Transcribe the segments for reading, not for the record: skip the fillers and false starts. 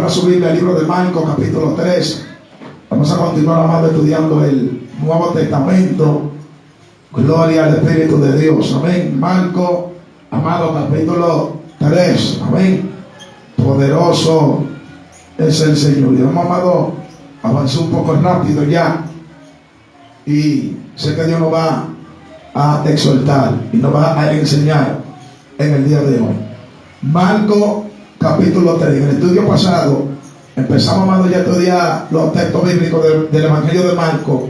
Abra su Biblia al libro de Marcos, capítulo 3. Vamos a continuar, amado, estudiando el Nuevo Testamento. Gloria al Espíritu de Dios. Amén. Marcos, amado, capítulo 3. Amén. Poderoso es el Señor. Y vamos, amado, avanzar un poco rápido ya. Y sé que Dios nos va a exhortar y nos va a enseñar en el día de hoy. Marcos capítulo 3. En el estudio pasado empezamos, amado, ya a estudiar los textos bíblicos del Evangelio de Marcos,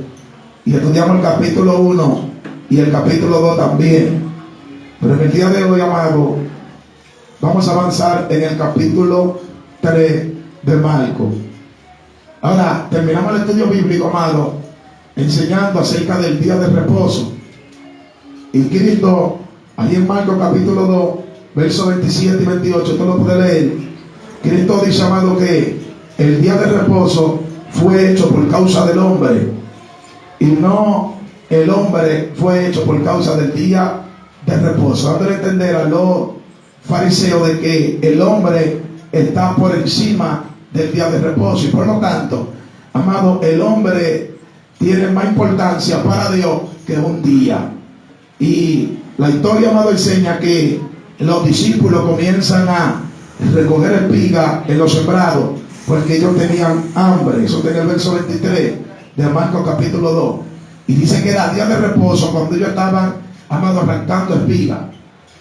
y estudiamos el capítulo 1 y el capítulo 2 también. Pero en el día de hoy, amado, vamos a avanzar en el capítulo 3 de Marcos. Ahora terminamos el estudio bíblico, amado, enseñando acerca del día de reposo. Y Cristo, ahí en Marcos capítulo 2, versos 27 y 28, usted lo puede leer. Cristo dice, amado, que el día de reposo fue hecho por causa del hombre, y no el hombre fue hecho por causa del día de reposo, dando a entender a los fariseos de que el hombre está por encima del día de reposo, y por lo tanto, amado, el hombre tiene más importancia para Dios que un día. Y la historia, amado, enseña que los discípulos comienzan a recoger espiga en los sembrados porque ellos tenían hambre. Eso está en el verso 23 de Marcos capítulo 2. Y dice que era día de reposo cuando ellos estaban, amado, arrancando espiga.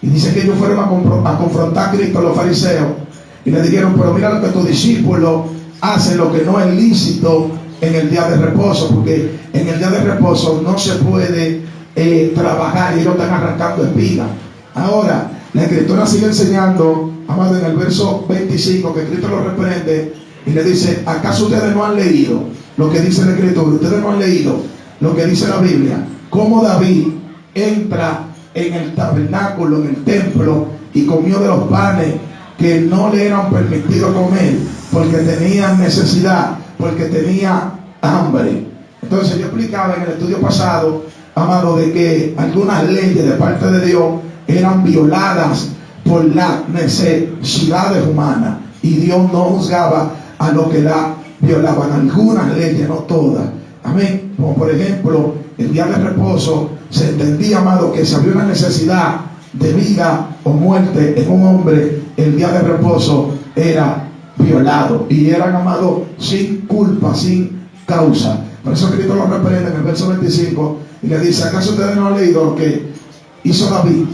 Y dice que ellos fueron a confrontar a Cristo, a los fariseos, y le dijeron: pero mira lo que tus discípulos hacen, lo que no es lícito en el día de reposo, porque en el día de reposo no se puede trabajar, y ellos están arrancando espiga. Ahora, la Escritura sigue enseñando, amado, en el verso 25, que Cristo lo reprende y le dice: ¿acaso ustedes no han leído lo que dice la Escritura? Ustedes no han leído lo que dice la Biblia, cómo David entra en el tabernáculo, en el templo, y comió de los panes que no le eran permitidos comer porque tenían necesidad, porque tenía hambre. Entonces yo explicaba en el estudio pasado, amado, de que algunas leyes de parte de Dios eran violadas por las necesidades humanas, y Dios no juzgaba a los que la violaban. Algunas leyes, no todas. Amén. Como por ejemplo, el día de reposo se entendía, amado, que si había una necesidad de vida o muerte en un hombre, el día de reposo era violado, y eran, amado, sin culpa, sin causa. Por eso Cristo lo reprende en el verso 25 y le dice: ¿acaso ustedes no han leído lo que hizo David,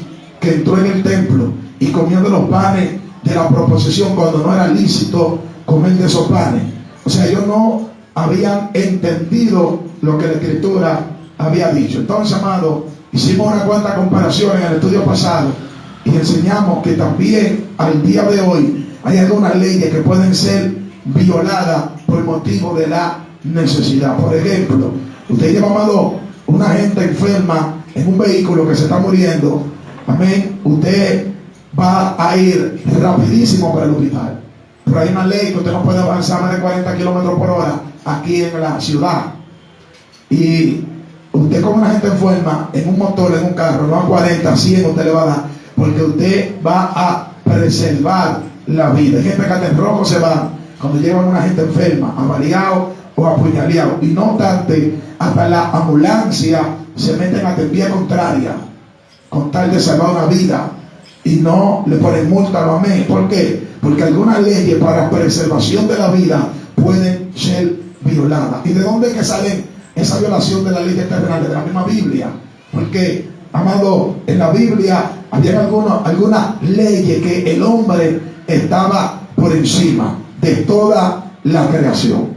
que entró en el templo y comió de los panes de la proposición cuando no era lícito comer de esos panes? O sea, ellos no habían entendido lo que la Escritura había dicho. Entonces, amado, hicimos una cuanta comparación en el estudio pasado y enseñamos que también al día de hoy hay algunas leyes que pueden ser violadas por motivo de la necesidad. Por ejemplo, usted lleva, amado, una gente enferma en un vehículo que se está muriendo. Amén. Usted va a ir rapidísimo para el hospital. Pero hay una ley que usted no puede avanzar más de 40 kilómetros por hora aquí en la ciudad. Y usted, como una gente enferma en un motor, en un carro, no a 40, 100 usted le va a dar, porque usted va a preservar la vida. Hay gente que hasta en rojo se va cuando llevan a una gente enferma, avariado o apuñaleado. Y no obstante, hasta la ambulancia se meten hasta en vía contraria con tal de salvar una vida, y no le ponen multa. No, amén. ¿Por qué? Porque algunas leyes para preservación de la vida pueden ser violadas. ¿Y de dónde es que salen esa violación de las leyes terrenales? De la misma Biblia. Porque, amado, en la Biblia había algunas leyes que el hombre estaba por encima de toda la creación.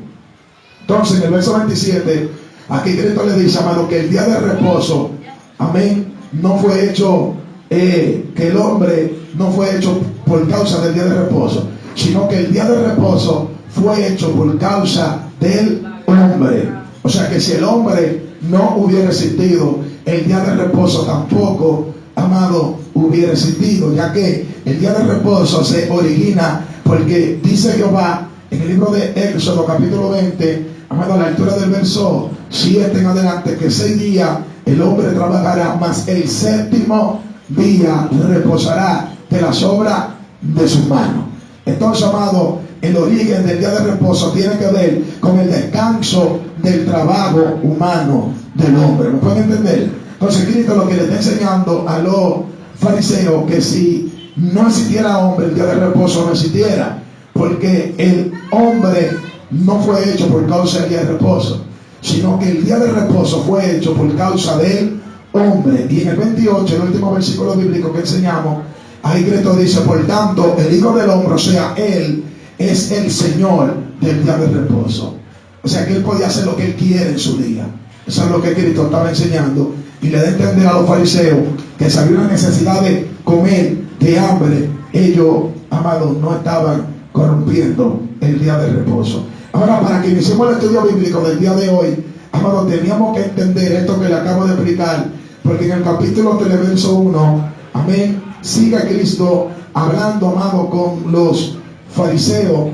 Entonces, en el verso 27, aquí Cristo le dice, amado, que el día de reposo, amén, no fue hecho, que el hombre no fue hecho por causa del día de reposo, sino que el día de reposo fue hecho por causa del hombre. O sea que si el hombre no hubiera existido, el día de reposo tampoco, amado, hubiera existido, ya que el día de reposo se origina porque dice Jehová en el libro de Éxodo capítulo 20, amado, a la altura del verso 7 en adelante, que 6 días el hombre trabajará, mas el séptimo día reposará de las obras de sus manos. Entonces, amado, el origen del día de reposo tiene que ver con el descanso del trabajo humano del hombre. ¿Me pueden entender? Entonces Cristo lo que le está enseñando a los fariseos, que si no existiera hombre, el día de reposo no existiera, porque el hombre no fue hecho por causa del día de reposo, sino que el día de reposo fue hecho por causa del hombre. Y en el 28, el último versículo bíblico que enseñamos, ahí Cristo dice: por tanto, el Hijo del Hombre, o sea, Él es el Señor del día de reposo. O sea, que Él podía hacer lo que Él quiere en su día. Eso es lo que Cristo estaba enseñando, y le da a entender a los fariseos que si había una necesidad de comer, de hambre, ellos, amados, no estaban corrompiendo el día de reposo. Ahora, para que iniciemos el estudio bíblico del día de hoy, amados, teníamos que entender esto que le acabo de explicar, porque en el capítulo 3, verso 1, amén, sigue Cristo hablando, amado, con los fariseos,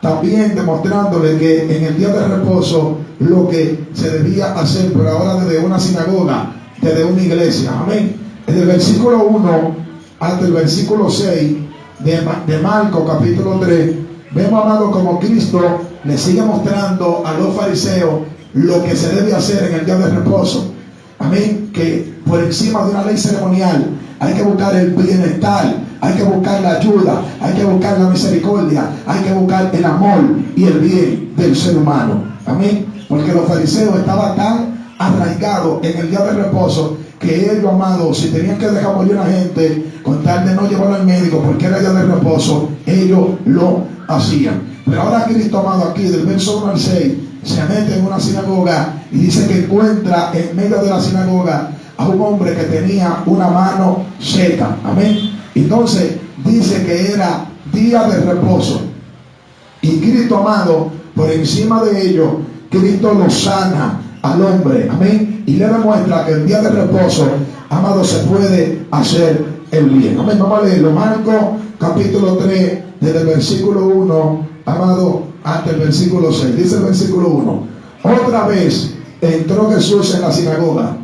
también demostrándole que en el día de reposo lo que se debía hacer, pero ahora desde una sinagoga, desde una iglesia, amén. Desde el versículo 1 hasta el versículo 6 de Marcos capítulo 3, vemos, amado, como Cristo le sigue mostrando a los fariseos lo que se debe hacer en el día de reposo. Amén. Que por encima de una ley ceremonial hay que buscar el bienestar, hay que buscar la ayuda, hay que buscar la misericordia, hay que buscar el amor y el bien del ser humano. Amén. Porque los fariseos estaban tan arraigados en el día de reposo que ellos, amados, si tenían que dejar morir a la gente con tal de no llevarlo al médico porque era día de reposo, ellos lo hacían. Pero ahora Cristo, amado, aquí del verso 1 al 6 se mete en una sinagoga y dice que encuentra en medio de la sinagoga a un hombre que tenía una mano seca. Amén. Entonces dice que era día de reposo, y Cristo, amado, por encima de ello, Cristo lo sana al hombre. Amén. Y le demuestra que el día de reposo, amado, se puede hacer el bien. Amén. Vamos a leerlo. Marcos capítulo 3, desde el versículo 1, amado, hasta el versículo 6. Dice el versículo 1: otra vez entró Jesús en la sinagoga,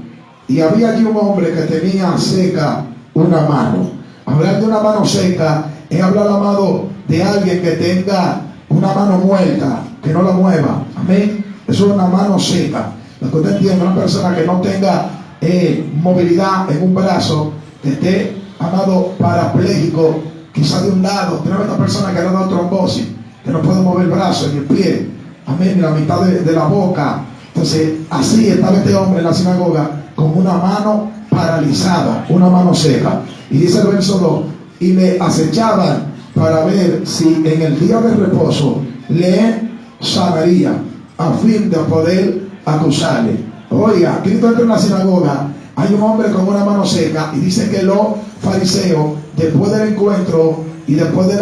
y había allí un hombre que tenía seca una mano. Hablar de una mano seca es hablar, amado, de alguien que tenga una mano muerta, que no la mueva. Amén. Eso es una mano seca. Lo que usted entiende, una persona que no tenga movilidad en un brazo, que esté, amado, parapléjico, quizá de un lado. Tenemos esta persona que le ha dado trombosis, que no puede mover el brazo ni el pie, amén, ni la mitad de la boca. Entonces, así estaba este hombre en la sinagoga, con una mano paralizada, una mano seca. Y dice el verso 2: y le acechaban para ver si en el día de reposo le sanaría, a fin de poder acusarle. Oiga, Cristo entra en la sinagoga, hay un hombre con una mano seca, y dice que los fariseos, después del encuentro y después de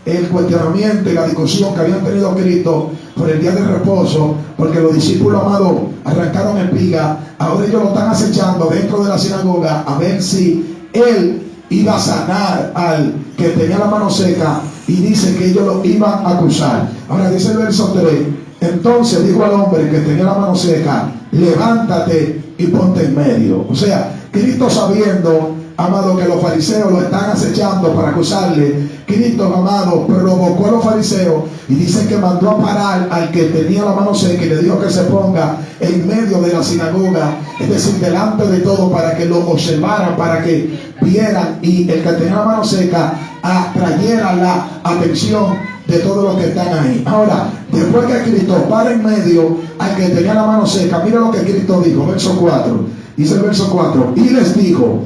el cuestionamiento y la discusión que habían tenido Cristo por el día de reposo, porque los discípulos, amados, arrancaron espiga, ahora ellos lo están acechando dentro de la sinagoga a ver si él iba a sanar al que tenía la mano seca, y dice que ellos lo iban a acusar. Ahora dice el verso 3: entonces dijo al hombre que tenía la mano seca: levántate y ponte en medio. O sea, Cristo, sabiendo, amado, que los fariseos lo están acechando para acusarle, Cristo, amado, provocó a los fariseos, y dice que mandó a parar al que tenía la mano seca y le dijo que se ponga en medio de la sinagoga, es decir, delante de todo, para que lo observaran, para que vieran, y el que tenía la mano seca atrayera la atención de todos los que están ahí. Ahora, después que Cristo para en medio al que tenía la mano seca, mira lo que Cristo dijo, verso 4. Dice el verso 4: y les dijo,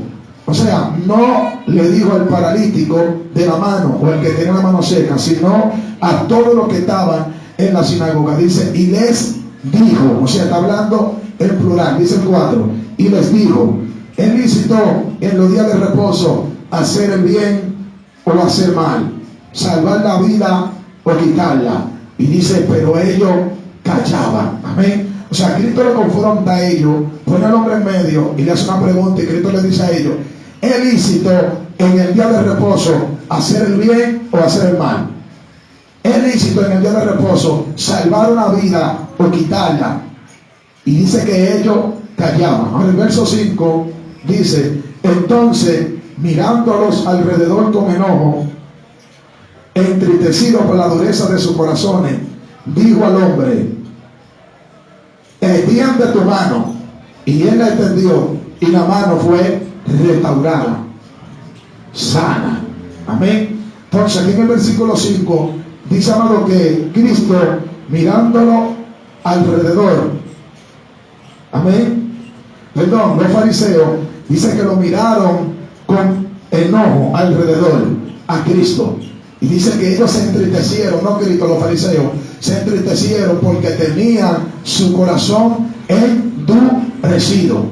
o sea, no le dijo al paralítico de la mano o el que tenía la mano seca, sino a todos los que estaban en la sinagoga. Dice, y les dijo, o sea, está hablando en plural. Dice el 4: y les dijo, ¿es lícito en los días de reposo hacer el bien o hacer mal, salvar la vida o quitarla? Y dice, pero ellos callaban. Amén. O sea, Cristo le confronta a ellos, pone al hombre en medio y le hace una pregunta, y Cristo le dice a ellos: ¿es lícito en el día de reposo hacer el bien o hacer el mal? ¿Es lícito en el día de reposo salvar una vida o quitarla? Y dice que ellos callaban. Ahora el verso 5 dice: entonces, mirándolos alrededor con enojo, entristecido por la dureza de sus corazones, dijo al hombre: extiende tu mano. Y él la extendió, y la mano fue restaurada, sana. Amén. Entonces aquí en el versículo 5 dice, amado, que Cristo, mirándolo alrededor, amén, perdón, los fariseos, dice que lo miraron con enojo alrededor a Cristo. Y dice que ellos se entristecieron, no Cristo, los fariseos, se entristecieron porque tenían su corazón endurecido.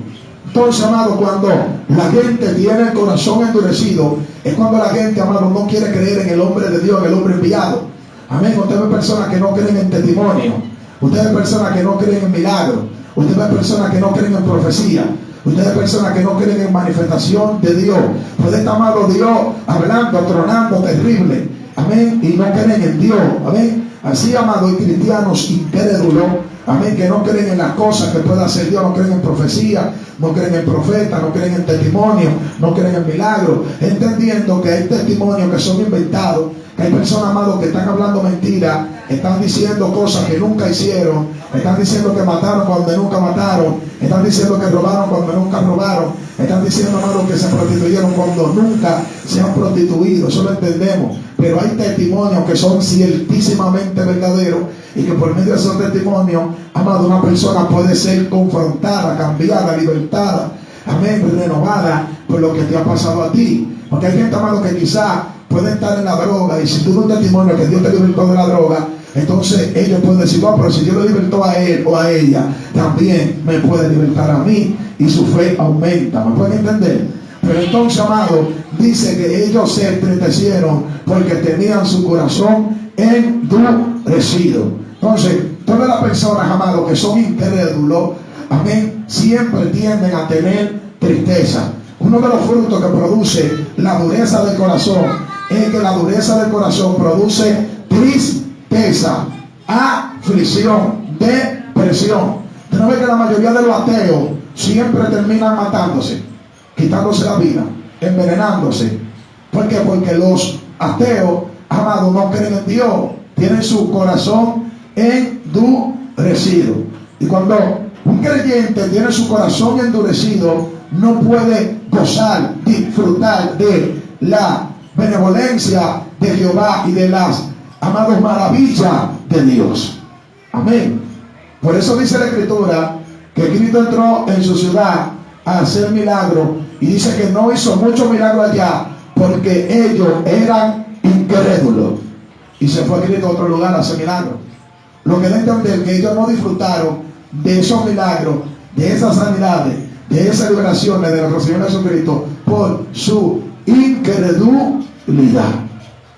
Entonces, amado, cuando la gente tiene el corazón endurecido, es cuando la gente, amado, no quiere creer en el hombre de Dios, en el hombre enviado. Amén. Usted ve personas que no creen en testimonio. Usted ve personas que no creen en milagros. Usted ve personas que no creen en profecía. Usted ve personas que no creen en manifestación de Dios. Puede estar, amado, Dios hablando, tronando, terrible. Amén. Y no creen en Dios. Amén. Así, amado, hay cristianos incrédulos. Amén, que no creen en las cosas que pueda hacer Dios, no creen en profecía, no creen en profeta, no creen en testimonio, no creen en milagros, entendiendo que hay testimonios que son inventados, que hay personas, amados, que están hablando mentiras, están diciendo cosas que nunca hicieron, están diciendo que mataron cuando nunca mataron, están diciendo que robaron cuando nunca robaron, están diciendo, amados, que se prostituyeron cuando nunca se han prostituido. Eso lo entendemos, pero hay testimonios que son ciertísimamente verdaderos, y que por medio de esos testimonios, amado, una persona puede ser confrontada, cambiada, libertada, amén, renovada por lo que te ha pasado a ti. Porque hay gente, amado, que quizá puede estar en la droga, y si tú das un testimonio que Dios te libertó de la droga, entonces ellos pueden decir, no, pero si Dios lo libertó a él o a ella, también me puede libertar a mí, y su fe aumenta. ¿Me pueden entender? Pero entonces, amado, dice que ellos se entristecieron porque tenían su corazón endurecido. Entonces, todas las personas, amados, que son incrédulos, amén, siempre tienden a tener tristeza. Uno de los frutos que produce la dureza del corazón es que la dureza del corazón produce tristeza, aflicción, depresión. Usted no ve que la mayoría de los ateos siempre terminan matándose, quitándose la vida, envenenándose. ¿Por qué? Porque los ateos, amados, no creen en Dios, tienen su corazón endurecido. Y cuando un creyente tiene su corazón endurecido, no puede gozar, disfrutar de la benevolencia de Jehová y de las, amados, maravillas de Dios. Amén. Por eso dice la Escritura que Cristo entró en su ciudad a hacer milagros, y dice que no hizo muchos milagros allá porque ellos eran incrédulos, y se fue a Cristo a otro lugar a hacer milagros. Lo que da a entender que ellos no disfrutaron de esos milagros, de esas sanidades, de esas liberaciones de nuestro Señor Jesucristo, por su incredulidad.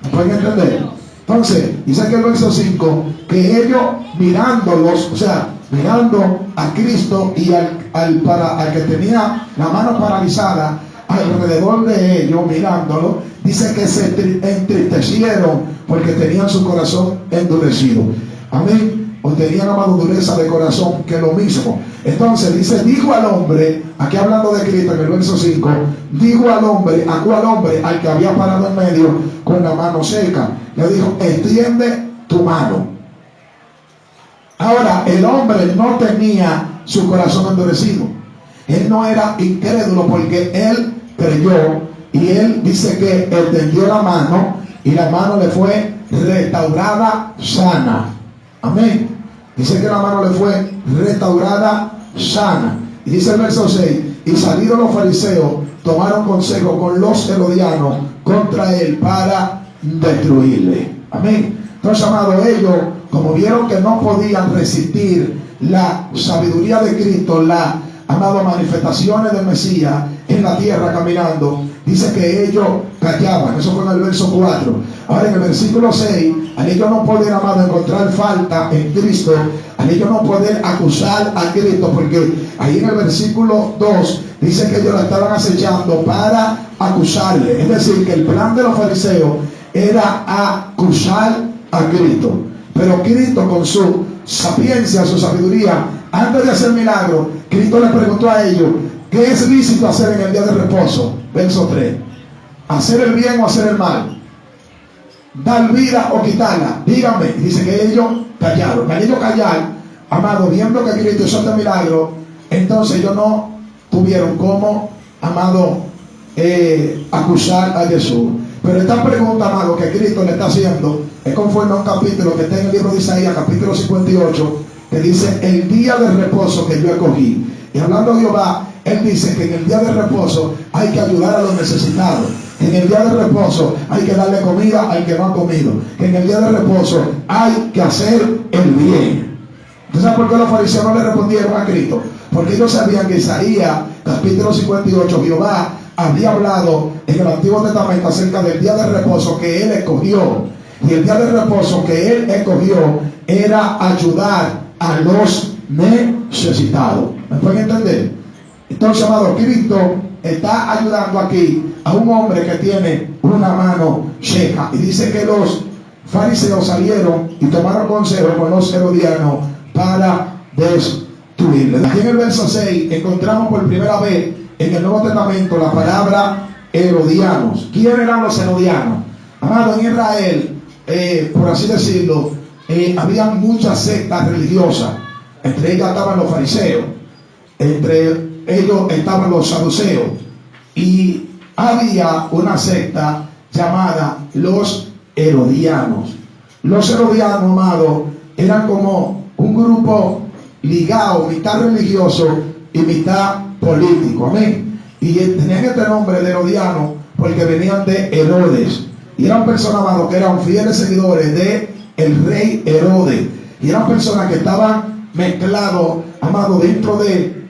¿Me pueden entender? Entonces, dice que el verso 5, que ellos mirándolos, o sea, mirando a Cristo y al que tenía la mano paralizada alrededor de ellos, mirándolo, dice que se entristecieron porque tenían su corazón endurecido. Amén. O tenían, amado, dureza de corazón, que es lo mismo. Entonces dice, dijo al hombre, aquí hablando de Cristo en el verso 5, dijo al hombre, ¿a cuál hombre? Al que había parado en medio con la mano seca. Le dijo, extiende tu mano. Ahora, el hombre no tenía su corazón endurecido. Él no era incrédulo porque él creyó, y él dice que extendió la mano y la mano le fue restaurada sana. Amén. Dice que la mano le fue restaurada sana. Y dice el verso 6, y salidos los fariseos tomaron consejo con los herodianos contra él para destruirle. Amén. Entonces, amados, ellos, como vieron que no podían resistir la sabiduría de Cristo, las, amados, manifestaciones del Mesías en la tierra caminando, dice que ellos callaban. Eso fue en el verso 4. Ahora en el versículo 6, al ellos no poder, amado, encontrar falta en Cristo, al ellos no poder acusar a Cristo, porque ahí en el versículo 2 dice que ellos la estaban acechando para acusarle. Es decir, que el plan de los fariseos era acusar a Cristo. Pero Cristo, con su sapiencia, su sabiduría, antes de hacer milagros, Cristo le preguntó a ellos, ¿qué es lícito hacer en el día de reposo? Verso 3. ¿Hacer el bien o hacer el mal? dar vida o quitarla. Díganme. Dice que ellos callaron. Al ellos callar, amado, viendo que Cristo hizo este milagro, entonces ellos no tuvieron cómo, amado, acusar a Jesús. Pero esta pregunta, amado, que Cristo le está haciendo es conforme a un capítulo que está en el libro de Isaías, capítulo 58, que dice: el día de reposo que yo escogí. Y hablando de Jehová, él dice que en el día de reposo hay que ayudar a los necesitados. En el día de reposo hay que darle comida al que no ha comido. En el día de reposo hay que hacer el bien. ¿Tú sabes por qué los fariseos no le respondieron a Cristo? Porque ellos sabían que Isaías, capítulo 58, Jehová había hablado en el Antiguo Testamento acerca del día de reposo que él escogió. Y el día de reposo que él escogió era ayudar a los necesitados. ¿Me pueden entender? Entonces, amado, Cristo está ayudando aquí a un hombre que tiene una mano seca. Y dice que los fariseos salieron y tomaron consejo con los herodianos para destruirle. Aquí en el verso 6 encontramos por primera vez en el Nuevo Testamento la palabra herodianos. ¿Quiénes eran los herodianos? Amado, en Israel, por así decirlo, habían muchas sectas religiosas. Entre ellas estaban los fariseos, entre ellos estaban los saduceos, y había una secta llamada los herodianos. Los herodianos, amado, eran como un grupo ligado, mitad religioso y mitad político. Amén. Y tenían este nombre de herodiano porque venían de Herodes. Y eran personas, amado, que eran fieles seguidores de el rey Herodes. Y eran personas que estaban mezclados, amado, dentro de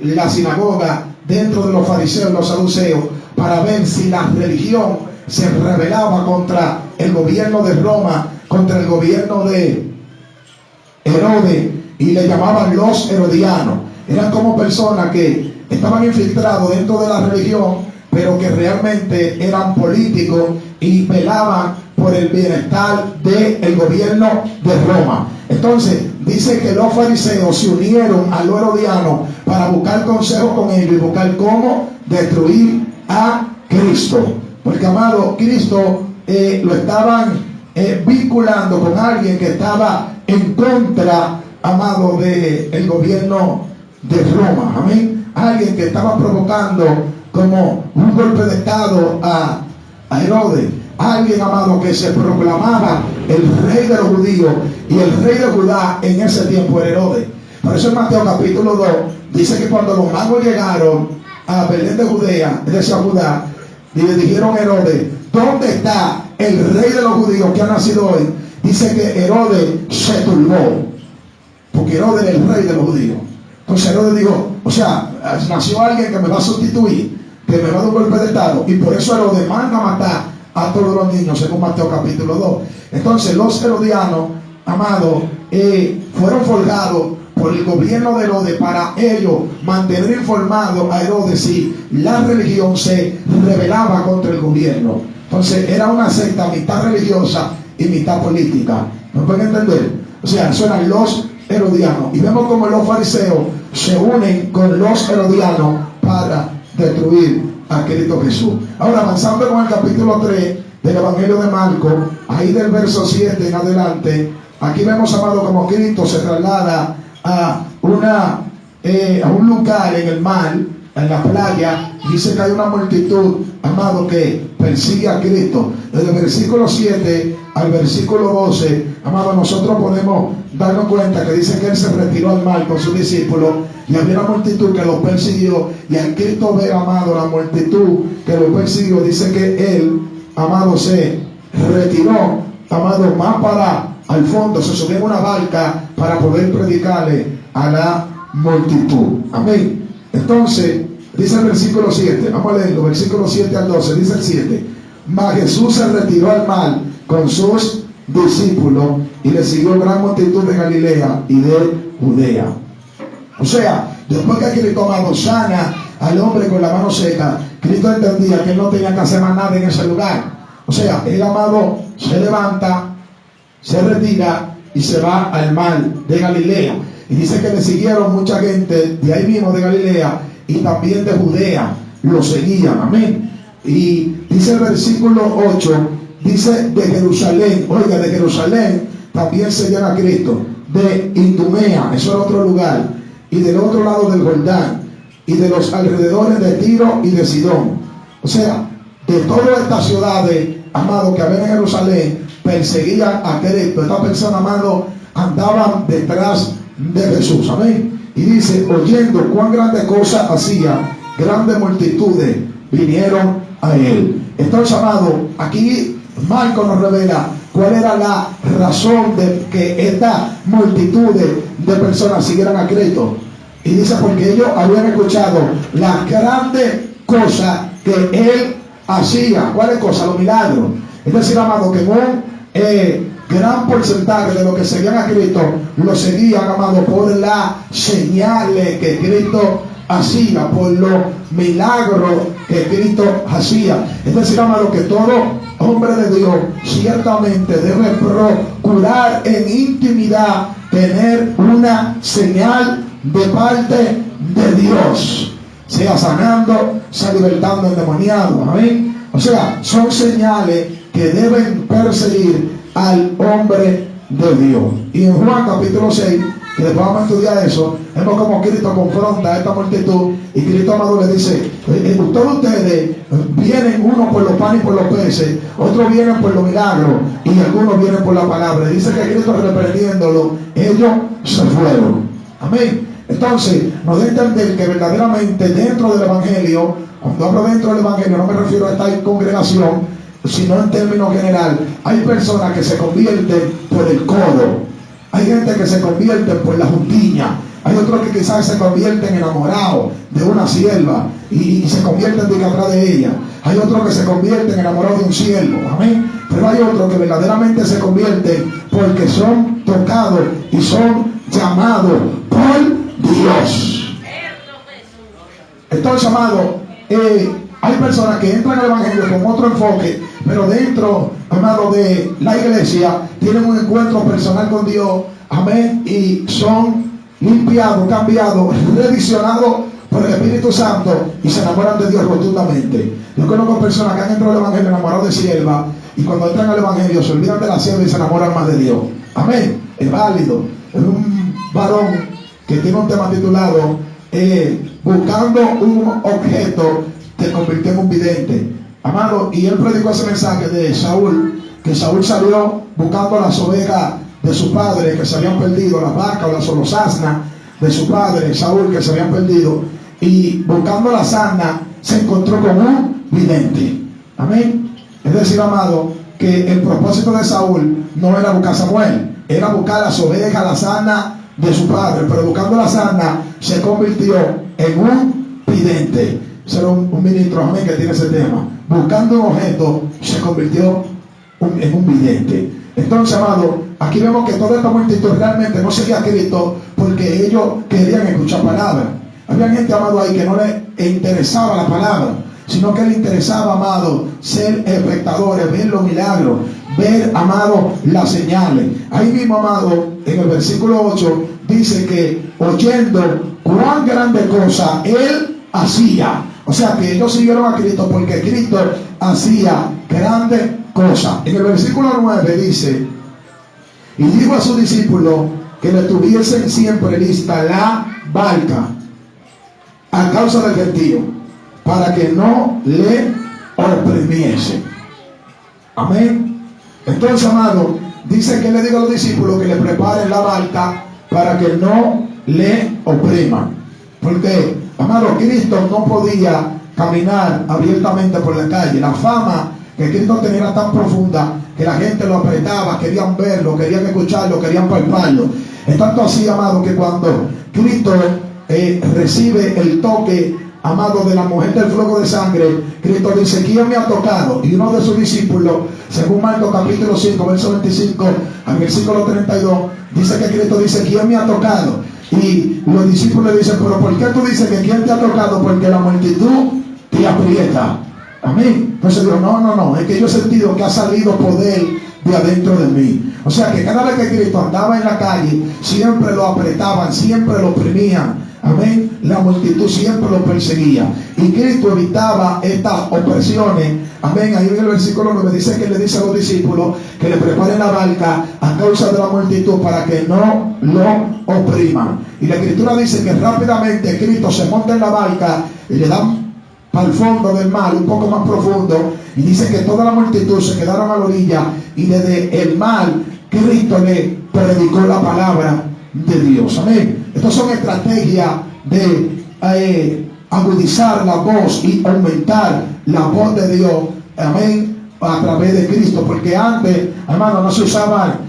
la sinagoga, dentro de los fariseos, los saduceos, para ver si la religión se rebelaba contra el gobierno de Roma, contra el gobierno de Herodes, y le llamaban los herodianos. Eran como personas que estaban infiltrados dentro de la religión, pero que realmente eran políticos y velaban por el bienestar del gobierno de Roma. Entonces dice que los fariseos se unieron a los herodianos para buscar consejo con ellos y buscar cómo destruir a Cristo. Porque, amado, Cristo lo estaban vinculando con alguien que estaba en contra, amado, del gobierno de Roma. Amén. Alguien que estaba provocando como un golpe de estado a Herodes. Alguien, amado, que se proclamaba el rey de los judíos, y el rey de Judá en ese tiempo era Herodes. Por eso en Mateo capítulo 2 dice que cuando los magos llegaron a Belén de Judea, de esa Judá, y le dijeron a Herodes: ¿dónde está el rey de los judíos que ha nacido hoy? Dice que Herodes se turbó, porque Herodes era el rey de los judíos. Entonces Herodes dijo: o sea, nació alguien que me va a sustituir, que me va a dar un golpe de estado, y por eso Herodes manda a matar a todos los niños, según Mateo capítulo 2. Entonces los herodianos, amados, fueron forjados por el gobierno de Herodes para ellos mantener informado a Herodes si la religión se rebelaba contra el gobierno. Entonces era una secta mitad religiosa y mitad política. ¿No pueden entender? O sea, eso eran los herodianos. Y vemos como los fariseos se unen con los herodianos para destruir a Cristo Jesús. Ahora, avanzando con el capítulo 3 del Evangelio de Marcos, ahí del verso 7 en adelante, aquí vemos, amado, como Cristo se traslada a un lugar en el mar, en la playa. Dice que hay una multitud, amado, que persigue a Cristo. Desde el versículo 7 al versículo 12, amado, nosotros podemos darnos cuenta que dice que él se retiró al mar con sus discípulos, y había una multitud que lo persiguió. Y al Cristo ve, amado, la multitud que lo persiguió, dice que él, amado, se retiró, amado, más para al fondo, se subió en una barca para poder predicarle a la multitud. Amén. Entonces dice el versículo 7, vamos a leerlo, versículo 7 al 12, dice el 7: mas Jesús se retiró al mar con sus discípulos, y le siguió gran multitud de Galilea y de Judea. O sea, después que Cristo, amado, sana al hombre con la mano seca, Cristo entendía que él no tenía que hacer más nada en ese lugar. O sea, él, amado, se levanta, se retira y se va al mar de Galilea. Y dice que le siguieron mucha gente de ahí mismo de Galilea y también de Judea, lo seguían. Amén. Y dice el versículo 8 dice de Jerusalén, oiga, de Jerusalén también seguían a Cristo, de Idumea, eso era otro lugar, y del otro lado del Jordán, y de los alrededores de Tiro y de Sidón. O sea, de todas estas ciudades, amado, que había en Jerusalén, perseguían a Cristo. Estas personas, amado, andaban detrás de Jesús, amén. Y dice, oyendo cuán grande cosa hacía, grandes multitudes vinieron a él. Entonces, amado, aquí Marcos nos revela cuál era la razón de que esta multitud de personas siguieran a Cristo. Y dice, porque ellos habían escuchado las grandes cosas que él hacía. ¿Cuáles cosas? Los milagros. Es decir, amado, que un gran porcentaje de los que seguían a Cristo lo seguían, amado, por las señales que Cristo hacía, por los milagros que Cristo hacía. Es decir, amado, que todo hombre de Dios ciertamente debe procurar en intimidad tener una señal de parte de Dios, sea sanando, sea libertando endemoniado, amén. O sea, son señales que deben perseguir al hombre de Dios. Y en Juan capítulo 6, que después vamos a estudiar eso, vemos como Cristo confronta a esta multitud y Cristo, amado, le dice, todos ustedes vienen, uno por los panes y por los peces, otros vienen por los milagros y algunos vienen por la palabra. Dice que Cristo, reprendiéndolo, ellos se fueron, amén. Entonces nos da a entender que verdaderamente dentro del Evangelio, cuando hablo dentro del Evangelio no me refiero a esta congregación, sino en términos general, hay personas que se convierten por el codo, hay gente que se convierte por la juntiña, hay otros que quizás se convierten enamorados de una sierva y se convierten de atrás de ella, hay otros que se convierten enamorados de un siervo, amén. Pero hay otros que verdaderamente se convierten porque son tocados y son llamados por Dios. Entonces, amado, hay personas que entran al Evangelio con otro enfoque, pero dentro, amado, de la iglesia tienen un encuentro personal con Dios, amén, y son limpiados, cambiados, revisionados por el Espíritu Santo y se enamoran de Dios rotundamente. Yo conozco personas que han entrado al Evangelio enamorados de sierva y cuando entran al Evangelio se olvidan de la sierva y se enamoran más de Dios, amén. Es válido. Es un varón que tiene un tema titulado buscando un objeto te convirtió en un vidente, amado, y él predicó ese mensaje de Saúl, que Saúl salió buscando las ovejas de su padre que se habían perdido, las vacas o las asnas de su padre Saúl que se habían perdido, y buscando las asnas se encontró con un vidente, amén. Es decir, amado, que el propósito de Saúl no era buscar a Samuel, era buscar las ovejas, las asnas de su padre, pero buscando las asnas se convirtió en un vidente. Será un ministro, amén, que tiene ese tema. Buscando un objeto se convirtió en un vidente. Entonces, amado, aquí vemos que toda esta multitud realmente no seguía a Cristo porque ellos querían escuchar palabras. Había gente, amado, ahí que no le interesaba la palabra, sino que le interesaba, amado, ser espectadores, ver los milagros, ver, amado, las señales. Ahí mismo, amado, en el versículo 8 dice que oyendo cuán grande cosa él hacía. O sea que ellos siguieron a Cristo porque Cristo hacía grandes cosas. En el versículo 9 dice, y dijo a sus discípulos que le tuviesen siempre lista la barca a causa del gentío, para que no le oprimiese. Amén. Entonces, amado, dice que le diga a los discípulos que le preparen la barca para que no le opriman. Porque, amado, Cristo no podía caminar abiertamente por la calle. La fama que Cristo tenía era tan profunda que la gente lo apretaba, querían verlo, querían escucharlo, querían palparlo. Es tanto así, amado, que cuando Cristo recibe el toque, amado, de la mujer del flujo de sangre, Cristo dice, ¿quién me ha tocado? Y uno de sus discípulos, según Marcos capítulo 5, verso 25 al versículo 32, dice que Cristo dice, ¿quién me ha tocado? Y los discípulos le dicen, pero ¿por qué tú dices que quién te ha tocado? Porque la multitud te aprieta. Amén. Entonces digo, no, es que yo he sentido que ha salido poder de adentro de mí. O sea que cada vez que Cristo andaba en la calle, siempre lo apretaban, siempre lo oprimían. Amén. La multitud siempre lo perseguía. Y Cristo evitaba estas opresiones. Amén. Ahí en el versículo 9 dice que le dice a los discípulos que le preparen la barca a causa de la multitud para que no lo opriman. Y la escritura dice que rápidamente Cristo se monta en la barca y le dan para el fondo del mar, un poco más profundo. Y dice que toda la multitud se quedaron a la orilla. Y desde el mar Cristo le predicó la palabra de Dios. Amén. Estas son estrategias de agudizar la voz y aumentar la voz de Dios. Amén. A través de Cristo. Porque antes, hermano, no se usaban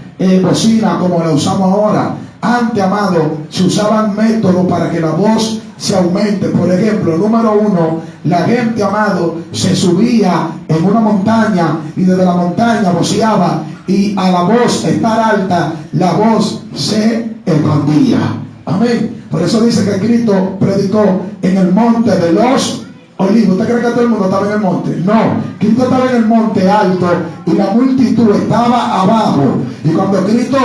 bocina como la usamos ahora. Antes, amado, se usaban métodos para que la voz se aumente. Por ejemplo, número uno, la gente, amado, se subía en una montaña y desde la montaña voceaba, y a la voz estar alta, la voz se expandía. Amén. Por eso dice que Cristo predicó en el monte de los Olivos. ¿Usted cree que todo el mundo estaba en el monte? No. Cristo estaba en el monte alto y la multitud estaba abajo. Y cuando Cristo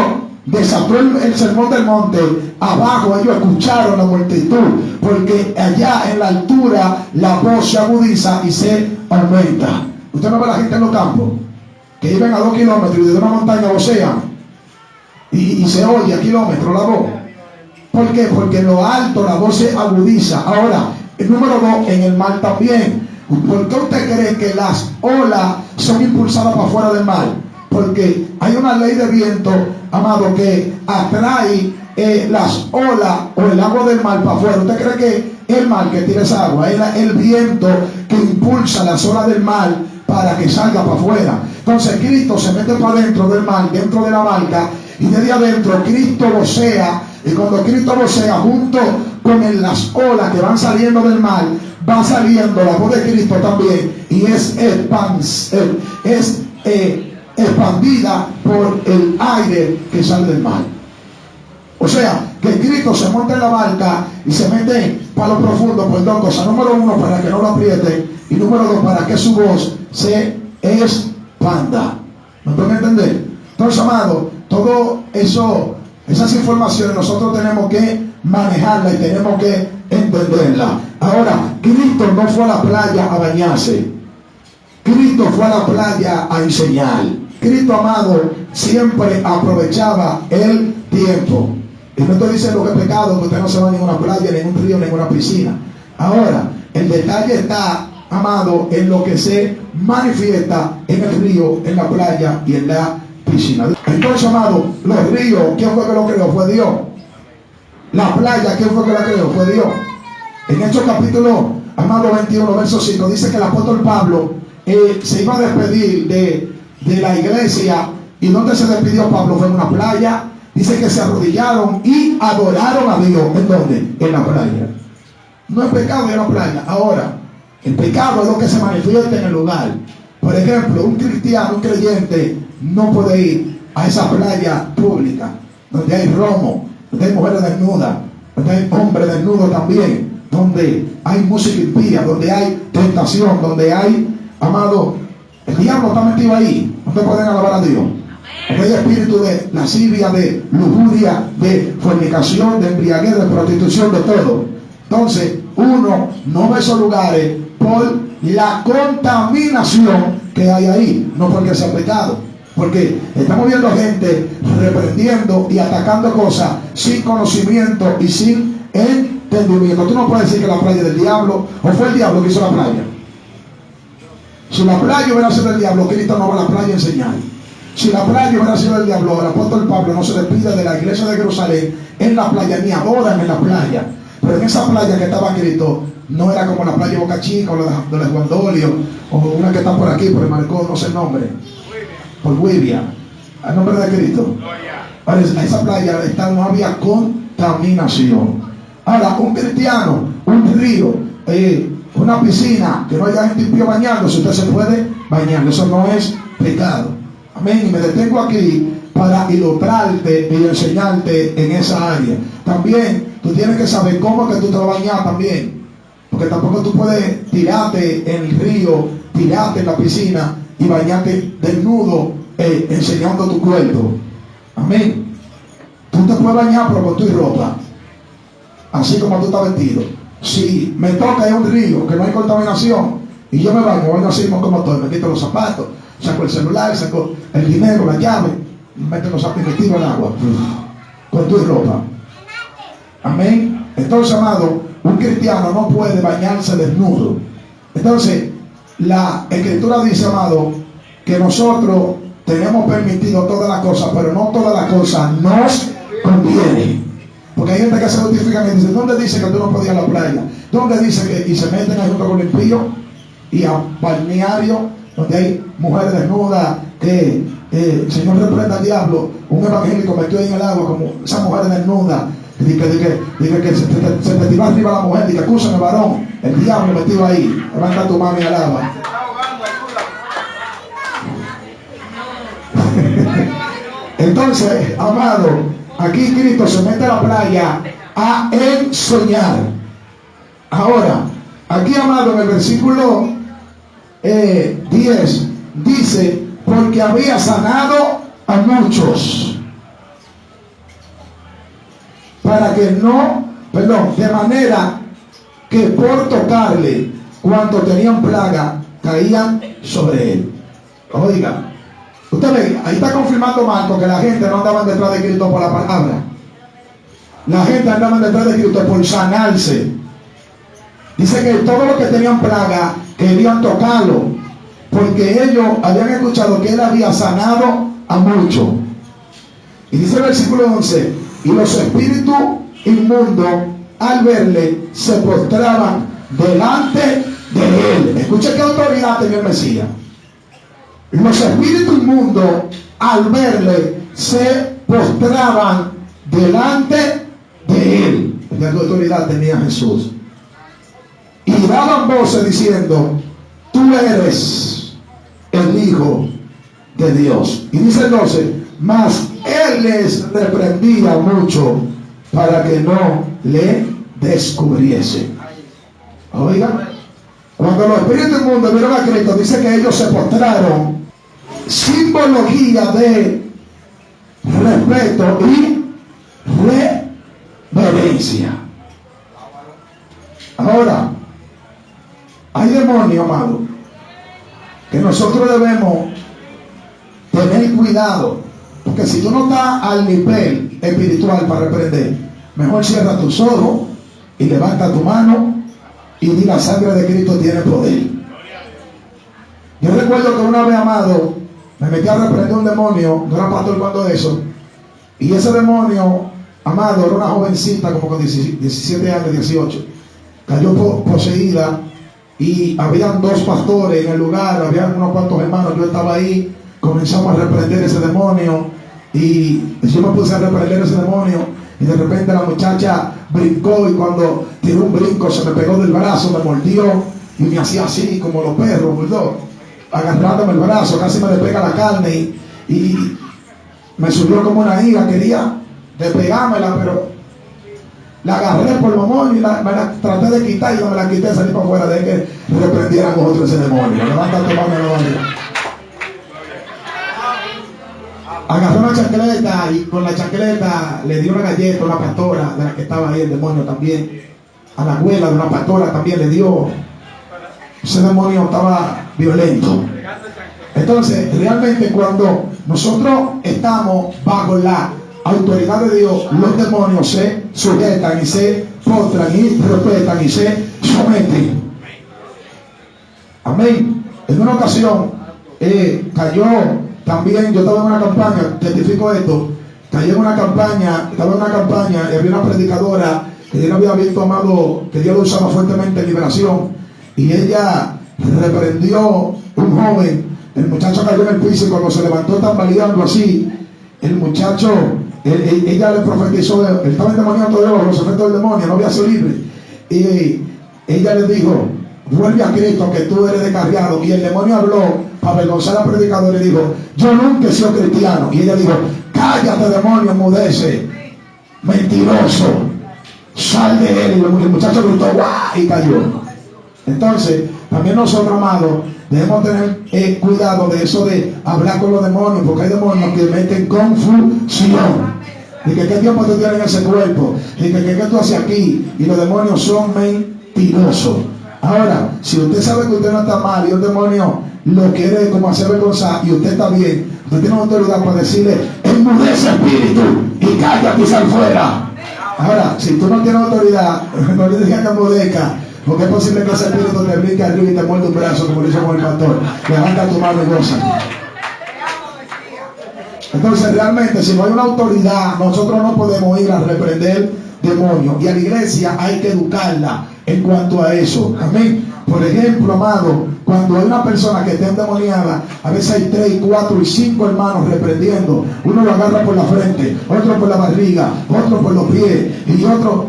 desató el sermón del monte, abajo ellos escucharon la multitud, porque allá en la altura la voz se agudiza y se aumenta. Usted no ve a la gente en los campos que viven a 2 kilómetros y desde una montaña vocean y se oye a kilómetros la voz. ¿Por qué? Porque en lo alto la voz se agudiza. Ahora, el número 2, en el mar también. ¿Por qué usted cree que las olas son impulsadas para afuera del mar? Porque hay una ley de viento, amado, que atrae las olas o el agua del mar para afuera. ¿Usted cree que el mar que tira esa agua es el viento que impulsa las olas del mar para que salga para afuera? Entonces Cristo se mete para dentro del mar, dentro de la barca, y desde adentro Cristo vocea. Y cuando Cristo vocea, junto con las olas que van saliendo del mar, va saliendo la voz de Cristo también, y es expandida por el aire que sale del mar. O sea, que Cristo se monta en la barca y se mete para lo profundo por 2 cosas. Número 1, para que no lo apriete, y número 2, para que su voz se expanda. ¿Me pueden entender? Entonces, amado, todo eso, esas informaciones nosotros tenemos que manejarla y tenemos que entenderla. Ahora, Cristo no fue a la playa a bañarse. Cristo fue a la playa a enseñar. Cristo, amado, siempre aprovechaba el tiempo. Y no estoy diciendo que es pecado que usted no se va a ninguna playa, ningún río, ninguna piscina. Ahora, el detalle está, amado, en lo que se manifiesta en el río, en la playa y en la piscina. Entonces, amado, los ríos, ¿quién fue que lo creó? Fue Dios. La playa, ¿quién fue que la creó? Fue Dios. En Hechos capítulo, amado, 21, verso 5, dice que el apóstol Pablo se iba a despedir de la iglesia. ¿Y dónde se despidió Pablo? Fue en una playa. Dice que se arrodillaron y adoraron a Dios. ¿En dónde? En la playa. No es pecado en la playa. Ahora, el pecado es lo que se manifiesta en el lugar. Por ejemplo, un cristiano, un creyente, no puede ir a esa playa pública donde hay romo, donde hay mujeres desnudas, donde hay hombres desnudos también, donde hay música impía, donde hay tentación, donde hay, amado, el diablo está metido ahí. No te pueden alabar a Dios. Porque hay espíritu de lascivia, de lujuria, de fornicación, de embriaguez, de prostitución, de todo. Entonces, uno no ve esos lugares por la contaminación que hay ahí, no porque sea pecado. Porque estamos viendo gente reprendiendo y atacando cosas sin conocimiento y sin entendimiento. Tú no puedes decir que la playa es del diablo, o fue el diablo que hizo la playa. Si la playa hubiera sido del diablo, Cristo no va a la playa a enseñar. Si la playa hubiera sido del diablo, el apóstol Pablo no se despide de la iglesia de Jerusalén en la playa, ni adoran en la playa. Pero en esa playa que estaba Cristo, no era como la playa Boca Chica o la de Juan Dolio, o una que está por aquí, por el Marcó, no sé el nombre, por Huivia, al nombre de Cristo. Ahora, en esa playa no había contaminación. Ahora, un cristiano, un río, una piscina, que no haya gente impío bañándose, usted se puede bañar. Eso no es pecado. Amén. Y me detengo aquí para ilustrarte y enseñarte en esa área. También tú tienes que saber cómo que tú te vas a bañar también. Porque tampoco tú puedes tirarte en el río, tirarte en la piscina y bañarte desnudo, enseñando tu cuerpo. Amén. Tú te puedes bañar pero con tu ropa. así como tú estás vestido. Si me toca en un río que no hay contaminación y yo me baño, voy así como estoy, me quito los zapatos, saco el celular, saco el dinero, la llave, meto los zapatos y me tiro el agua con tu ropa. Amén. Entonces, amado, un cristiano no puede bañarse desnudo. Entonces, la Escritura dice, amado, que nosotros tenemos permitido todas las cosas, pero no todas las cosas nos conviene. Porque hay gente que se justifica y dice, ¿dónde dice que tú no podías ir a la playa? ¿Dónde dice que? Y se meten ahí junto con el impío y a balneario donde hay mujeres desnudas que el Señor reprenda al diablo. Un evangélico metió ahí en el agua como esas mujeres desnudas. Dice que se te tiró arriba la mujer, dice, acúsame varón, el diablo metido ahí. Levanta tu mano y alaba. Entonces, amado, aquí Cristo se mete a la playa a ensoñar. Ahora, aquí, amado, en el versículo 10 dice, porque había sanado a muchos, para que no, de manera que por tocarle, cuando tenían plaga, caían sobre él. Oiga, usted ve, ahí está confirmando Marco que la gente no andaba detrás de Cristo por la palabra. La gente andaba detrás de Cristo por sanarse. Dice que todos los que tenían plaga querían tocarlo, porque ellos habían escuchado que él había sanado a muchos. Y dice el versículo 11, y los espíritus inmundos al verle se postraban delante de él. Escuche qué autoridad tenía el Mesías. Los espíritus inmundos al verle se postraban delante de él. ¿Qué autoridad tenía Jesús? Y daban voces diciendo, tú eres el Hijo de Dios. Y dice el 12, mas él les reprendía mucho para que no le descubriese. Oiga, cuando los espíritus inmundos vieron a Cristo, dice que ellos se postraron, simbología de respeto y reverencia. Ahora, hay demonios, amado, que nosotros debemos tener cuidado, porque si tú no estás al nivel espiritual para reprender, mejor cierra tus ojos y levanta tu mano y di, la sangre de Cristo tiene poder. Yo recuerdo que una vez, amado, me metí a reprender un demonio, no era pastor cuando eso, y ese demonio, amado, era una jovencita como con 17 años, 18, cayó poseída. Y habían dos pastores en el lugar, habían unos cuantos hermanos, yo estaba ahí, comenzamos a reprender ese demonio, y yo me puse a reprender ese demonio, y de repente la muchacha brincó, y cuando tiró un brinco se me pegó del brazo, me mordió, y me hacía así como los perros, ¿verdad? Agarrándome el brazo, casi me despega la carne, y me subió como una ira, quería despegármela, pero la agarré por el mamón y me la traté de quitar, y no me la quité, salí para afuera de que reprendieran otro ese demonio. Levanta tu mano, agarró una chancleta, y con la chancleta le dio una galleta a una pastora de la que estaba ahí, el demonio también. A la abuela de una pastora también le dio. Ese demonio estaba violento. Entonces, realmente cuando nosotros estamos bajo la autoridad de Dios, los demonios se sujetan y se postran y respetan y se someten. Amén. En una ocasión cayó también, yo estaba en una campaña, testifico esto, cayó en una campaña, estaba en una campaña y había una predicadora que Dios había visto, amado, que Dios lo usaba fuertemente en liberación, y ella reprendió un joven. El muchacho cayó en el piso, y cuando se levantó tambaleando así, el muchacho, ella le profetizó, él estaba endemoniado de los efectos del demonio, no había sido libre, y ella le dijo, vuelve a Cristo que tú eres descarriado. Y el demonio habló para avergonzar al predicador y le dijo, yo nunca he sido cristiano. Y ella dijo, cállate demonio, enmudece, mentiroso, sal de él. Y el muchacho gritó, ¡guau! Y cayó. Entonces, también nosotros, amados, debemos tener cuidado de eso de hablar con los demonios, porque hay demonios que meten confusión. Y que qué tiempo tú tienes en ese cuerpo. Y que qué tú haces aquí. Y los demonios son mentirosos. Ahora, si usted sabe que usted no está mal y un demonio lo quiere como hacer vergonzar y usted está bien, usted tiene autoridad para decirle: enmudece espíritu y cállate y sal fuera. Ahora, si tú no tienes autoridad, no le digas que enmudezca, porque es posible que ese espíritu te brinque arriba y te muerde un brazo, como lo hizo con el pastor. Levanta tu mano y goza. Entonces, realmente, si no hay una autoridad, nosotros no podemos ir a reprender demonios. Y a la iglesia hay que educarla en cuanto a eso. Amén. Por ejemplo, amado, cuando hay una persona que está endemoniada, a veces hay 3, 4 y 5 hermanos reprendiendo. Uno lo agarra por la frente, otro por la barriga, otro por los pies y otro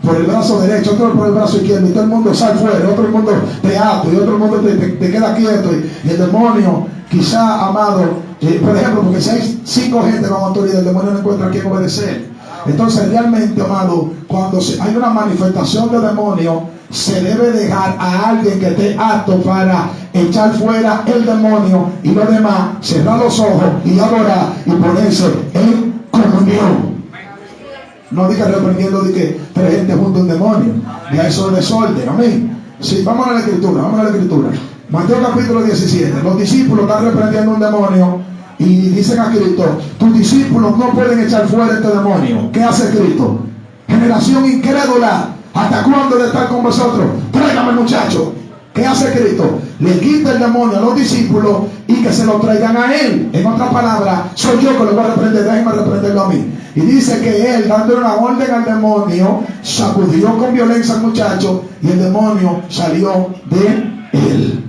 por el brazo derecho, otro por el brazo izquierdo, y todo el mundo sale fuera, otro el mundo te ata y otro el mundo te queda quieto, y el demonio, quizá, amado, por ejemplo, porque si hay 5 gente con autoridad, el demonio no encuentra a quién obedecer. Entonces, realmente, amado, cuando hay una manifestación de demonio, se debe dejar a alguien que esté apto para echar fuera el demonio, y lo demás, cerrar los ojos y adorar y ponerse en comunión. No diga reprendiendo de que 3 gente junto a un demonio. Ya eso es desorden. Amén. Sí, vamos a la escritura, Mateo capítulo 17. Los discípulos están reprendiendo un demonio y dicen a Cristo: tus discípulos no pueden echar fuera este demonio. ¿Qué hace Cristo? Generación incrédula, ¿hasta cuándo de estar con vosotros? Tráigame, muchacho. ¿Qué hace Cristo? Le quita el demonio a los discípulos y que se lo traigan a él. En otras palabras, soy yo que lo voy a reprender, déjenme reprenderlo a mí. Y dice que él, dándole una orden al demonio, sacudió con violencia al muchacho y el demonio salió de él.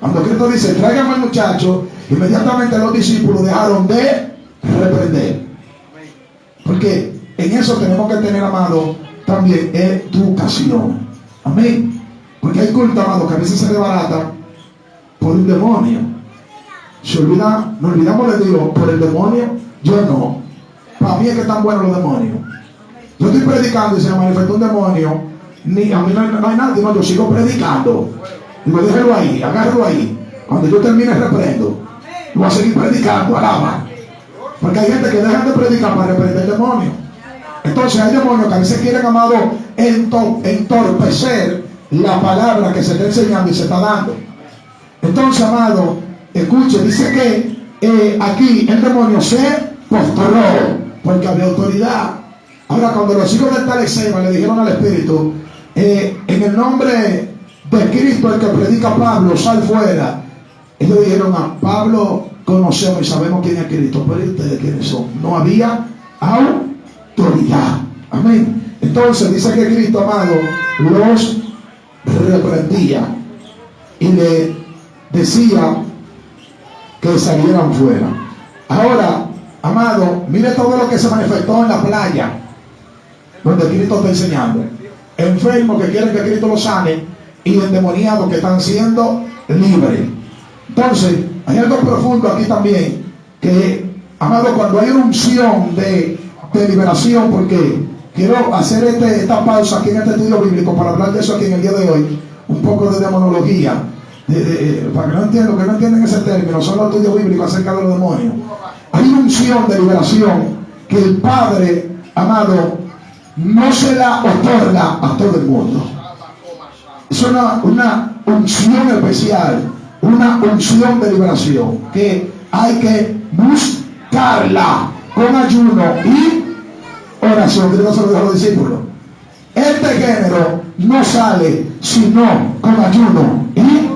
Cuando Cristo dice: tráigame al muchacho, inmediatamente los discípulos dejaron de reprender. Porque en eso tenemos que tener, amado, también educación. Amén. Porque hay culto, amado, que a veces se desbarata por un demonio. Nos olvidamos de Dios por el demonio. Yo no. Para mí es que están buenos los demonios. Yo estoy predicando y se me manifestó un demonio. Ni a mí no hay nada, no, yo sigo predicando. Digo, déjelo ahí, agárralo ahí. Cuando yo termine reprendo. Voy a seguir predicando, alaba. Porque hay gente que deja de predicar para reprender el demonio. Entonces hay demonios que a veces quieren, amado, entorpecer la palabra que se está enseñando y se está dando. Entonces, amado, escuche, dice que aquí el demonio se postró porque había autoridad. Ahora, cuando los hijos de Talesema le dijeron al Espíritu: en el nombre de Cristo, el que predica Pablo, sal fuera. Ellos dijeron: a Pablo conocemos y sabemos quién es Cristo, pero ¿y ustedes quiénes son? No había autoridad. Amén. Entonces dice que Cristo, amado, los reprendía y le decía que salieran fuera. Ahora, amado, mire todo lo que se manifestó en la playa donde Cristo está enseñando. Enfermos que quieren que Cristo los sane y endemoniados que están siendo libres. Entonces, hay algo profundo aquí también, que, amado, cuando hay una unción de liberación, porque quiero hacer esta pausa aquí en este estudio bíblico para hablar de eso aquí en el día de hoy, un poco de demonología, para que no entiendan ese término, son los estudios bíblicos acerca de los demonios. Hay una unción de liberación que el Padre, amado, no se la otorga a todo el mundo. Es una unción especial, una unción de liberación que hay que buscarla con ayuno y oración. Que Dios se lo dijo a los discípulos: este género no sale sino con ayuno y,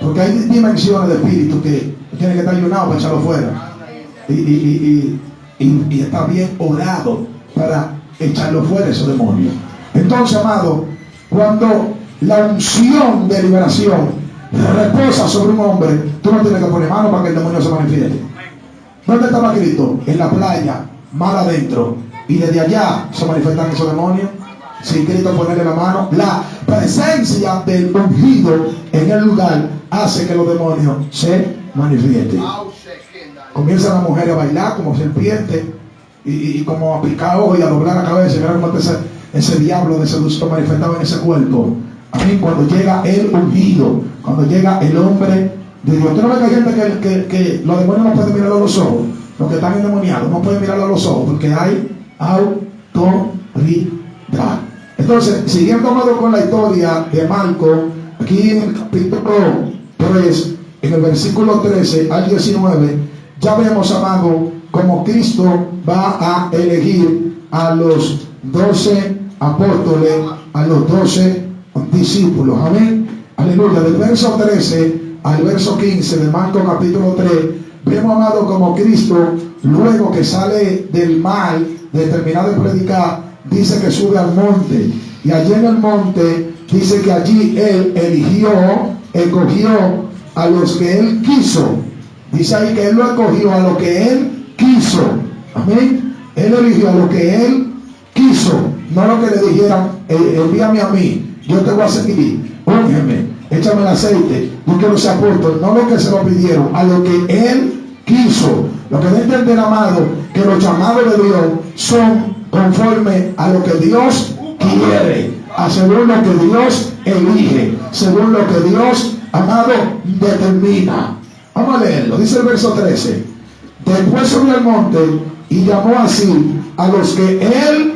porque hay dimensiones de espíritu que tienen que estar ayunados para echarlo fuera y está bien orado para echarlo fuera esos demonios. Entonces, amado, cuando la unción de liberación reposa sobre un hombre, tú no tienes que poner mano para que el demonio se manifieste. ¿Dónde estaba Cristo? En la playa, mal adentro, y desde allá se manifiestan esos demonios. Sin Cristo ponerle la mano, la presencia del ungido en el lugar hace que los demonios se manifiesten. Comienza la mujer a bailar como serpiente y como a picar ojos y a doblar la cabeza. Y mira cómo ese diablo de seductor manifestado en ese cuerpo. A mí, cuando llega el ungido, cuando llega el hombre de Dios. Usted no ve que hay gente que los demonios no pueden mirarlo a los ojos. Los que están endemoniados no pueden mirarlo a los ojos porque hay autoridad. Entonces, siguiendo, amado, con la historia de Marcos, aquí en el capítulo 3, en el versículo 13 al 19, ya vemos, amado, como Cristo va a elegir a los 12 apóstoles, a los 12 discípulos. Amén. Aleluya. Del verso 13 al verso 15 de Marcos capítulo 3, vemos, amado, como Cristo, luego que sale del mar, de terminar de predicar, dice que sube al monte. Y allí en el monte dice que allí Él escogió a los que Él quiso. Dice ahí que Él lo escogió a lo que Él quiso. Amén. Él eligió a lo que Él quiso. No lo que le dijeran, envíame a mí, yo te voy a seguir, úngeme, échame el aceite, yo quiero ser apóstol. No lo que se lo pidieron, a lo que Él quiso. Lo que debe entender, amado, que los llamados de Dios son conforme a lo que Dios quiere, según lo que Dios elige, según lo que Dios, amado, determina. Vamos a leerlo. Dice el verso 13: después subió al monte y llamó así a los que Él,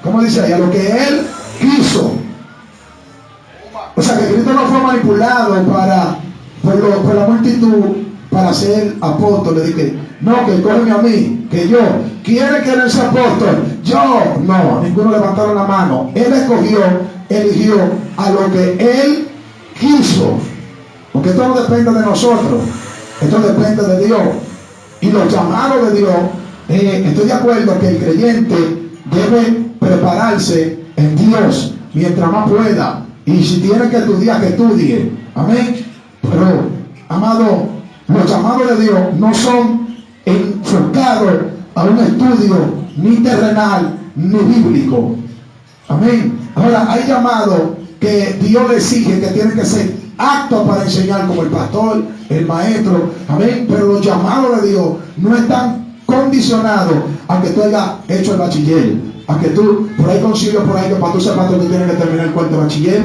¿cómo dice ahí? A lo que Él quiso. O sea que Cristo no fue manipulado por la multitud para ser apóstol. Le dije, no, que cógeme a mí, que yo. ¿Quiere querer ser apóstol? Yo. No, ninguno levantaron la mano. Él eligió a lo que Él quiso. Porque esto no depende de nosotros, esto depende de Dios. Y los llamados de Dios, estoy de acuerdo que el creyente debe prepararse en Dios mientras más pueda. Y si tiene que estudiar, que estudie. Amén. Pero, amado, los llamados de Dios no son enfocados a un estudio ni terrenal ni bíblico. Amén. Ahora, hay llamados que Dios le exige que tienen que ser aptos para enseñar, como el pastor, el maestro. Amén. Pero los llamados de Dios no están condicionados a que tú hayas hecho el bachiller, a que tú, por ahí concilio, por ahí que para tú ser pastor tú tienes que terminar el cuarto bachiller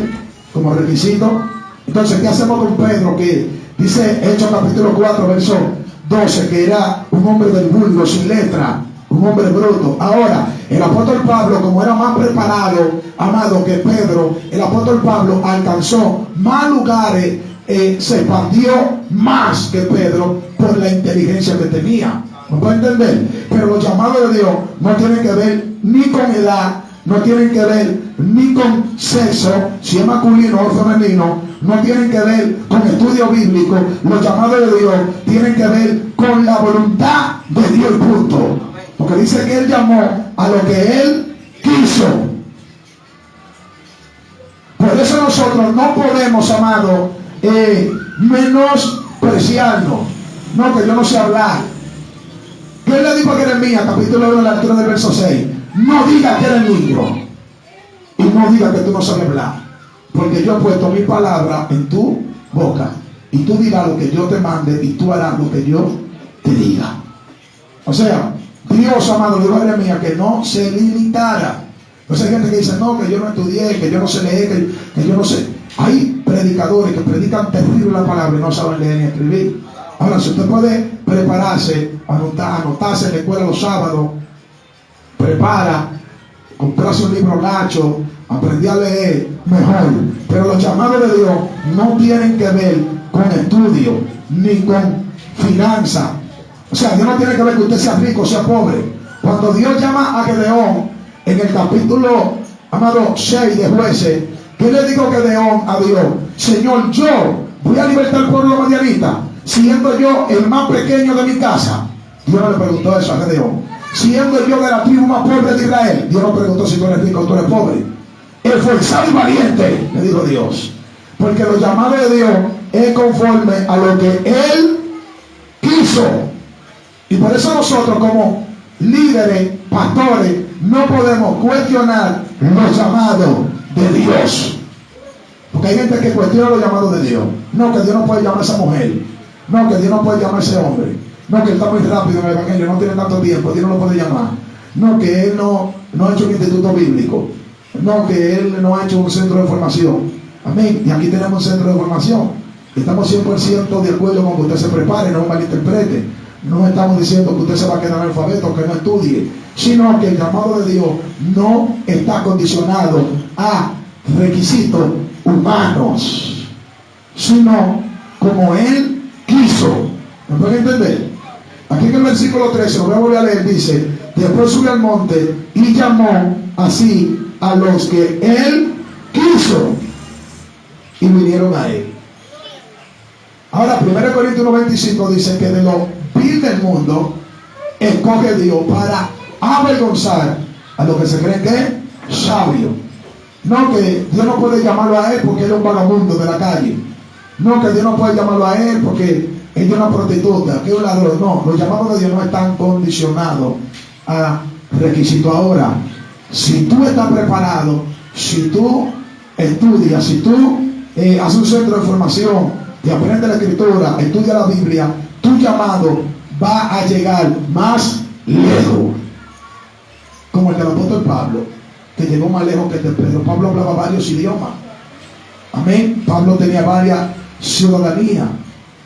como requisito. Entonces, ¿qué hacemos con Pedro? Que dice Hechos capítulo 4, verso 12, que era un hombre del vulgo, sin letra, un hombre bruto. Ahora, el apóstol Pablo, como era más preparado, amado, que Pedro, el apóstol Pablo alcanzó más lugares, se expandió más que Pedro por la inteligencia que tenía. ¿No puede entender? Pero los llamados de Dios no tienen que ver ni con edad, no tienen que ver ni con sexo, si es masculino o femenino, no tienen que ver con estudio bíblico. Los llamados de Dios tienen que ver con la voluntad de Dios, punto. Porque dice que Él llamó a lo que Él quiso. Por eso nosotros no podemos, amado, menospreciarnos. No, que yo no sé hablar. ¿Qué le dijo a Jeremías, capítulo 1, la lectura del verso 6? No diga que eres niño y no diga que tú no sabes hablar, porque yo he puesto mi palabra en tu boca y tú dirás lo que yo te mande y tú harás lo que yo te diga. O sea, Dios, amado, dijo a Jeremías que no se limitara. Entonces hay gente que dice, no, que yo no estudié, que yo no sé leer, que yo no sé. Hay predicadores que predican terrible la palabra y no saben leer ni escribir. Ahora, si usted puede prepararse, anotarse en la escuela los sábados, prepara, comprarse un libro gacho, aprendí a leer mejor. Pero los llamados de Dios no tienen que ver con estudio ni con finanzas. O sea, Dios no tiene que ver que usted sea rico o sea pobre. Cuando Dios llama a Gedeón en el capítulo, amado, 6 de Jueces, ¿qué le dijo Gedeón a Dios? Señor, yo voy a libertar al pueblo madianita, siendo yo el más pequeño de mi casa. Dios no le preguntó eso a Gedeón. Siendo yo de la tribu más pobre de Israel, Dios no preguntó si tú eres rico o tú eres pobre. Esforzado y valiente, le dijo Dios. Porque los llamados de Dios es conforme a lo que Él quiso. Y por eso nosotros como líderes, pastores, no podemos cuestionar los llamados de Dios. Porque hay gente que cuestiona los llamados de Dios. No, que Dios no puede llamar a esa mujer. No, que Dios no puede llamar a ese hombre. No, que él está muy rápido en el evangelio, no tiene tanto tiempo, Dios no lo puede llamar. No, que él no ha hecho un instituto bíblico. No, que él no ha hecho un centro de formación. Amén. Y aquí tenemos un centro de formación. Estamos 100% de acuerdo con que usted se prepare, no malinterprete. No estamos diciendo que usted se va a quedar analfabeto, que no estudie. sino que el llamado de Dios no está condicionado a requisitos humanos, sino como Él quiso. ¿Me pueden entender? Aquí en el versículo 13, lo voy a volver a leer, dice: después subió al monte y llamó así a los que Él quiso, y vinieron a Él. Ahora, 1 Corintios 1:25 dice que de lo vil del mundo escoge Dios para avergonzar a los que se creen que es sabio. No, que Dios no puede llamarlo a Él porque Él es un vagabundo de la calle. No, que Dios no puede llamarlo a Él porque Él es una prostituta, que es un ladrón. No, los llamados de Dios no están condicionados a requisitos. Ahora, si tú estás preparado, si tú estudias, si tú haces un centro de formación y aprendes la escritura, estudia la Biblia, tu llamado va a llegar más lejos. Como el del apóstol Pablo, que llegó más lejos que el de Pedro. Pablo hablaba varios idiomas. Amén. Pablo tenía varias ciudadanías.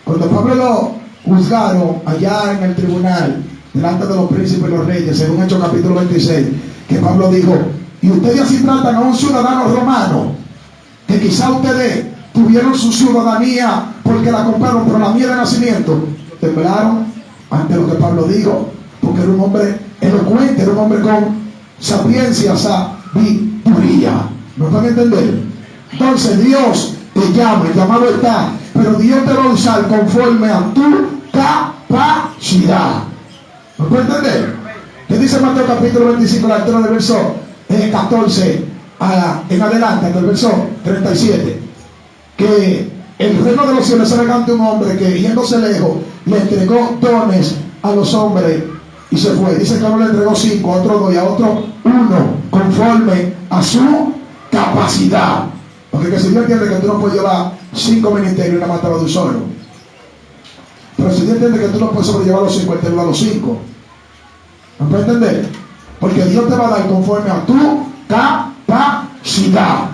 Cuando Pablo lo juzgaron allá en el tribunal, delante de los príncipes y los reyes, según Hechos capítulo 26, que Pablo dijo: y ustedes así tratan a un ciudadano romano, que quizá ustedes tuvieron su ciudadanía porque la compraron, pero la mía de nacimiento. Temblaron ante lo que Pablo dijo, porque era un hombre elocuente, era un hombre con sapiencia, sabiduría. ¿Me van a entender? Entonces Dios te llama, el llamado está, pero Dios te va a usar conforme a tu capacidad. ¿Me puede entender? ¿Qué dice Mateo capítulo 25, la lectura del verso 14 en adelante, hasta el verso 37? Que el reino de los cielos se ante un hombre que, yéndose lejos, le entregó dones a los hombres y se fue. Dice que a uno le entregó 5, a otro 2 y a otro 1, conforme a su capacidad. Porque que si Dios entiende que tú no puedes llevar 5 ministerios y una mataba de un solo, pero si Dios entiende que tú no puedes sobrellevar los 5, Él te va a los 5. ¿Me puedes entender? Porque Dios te va a dar conforme a tu capacidad.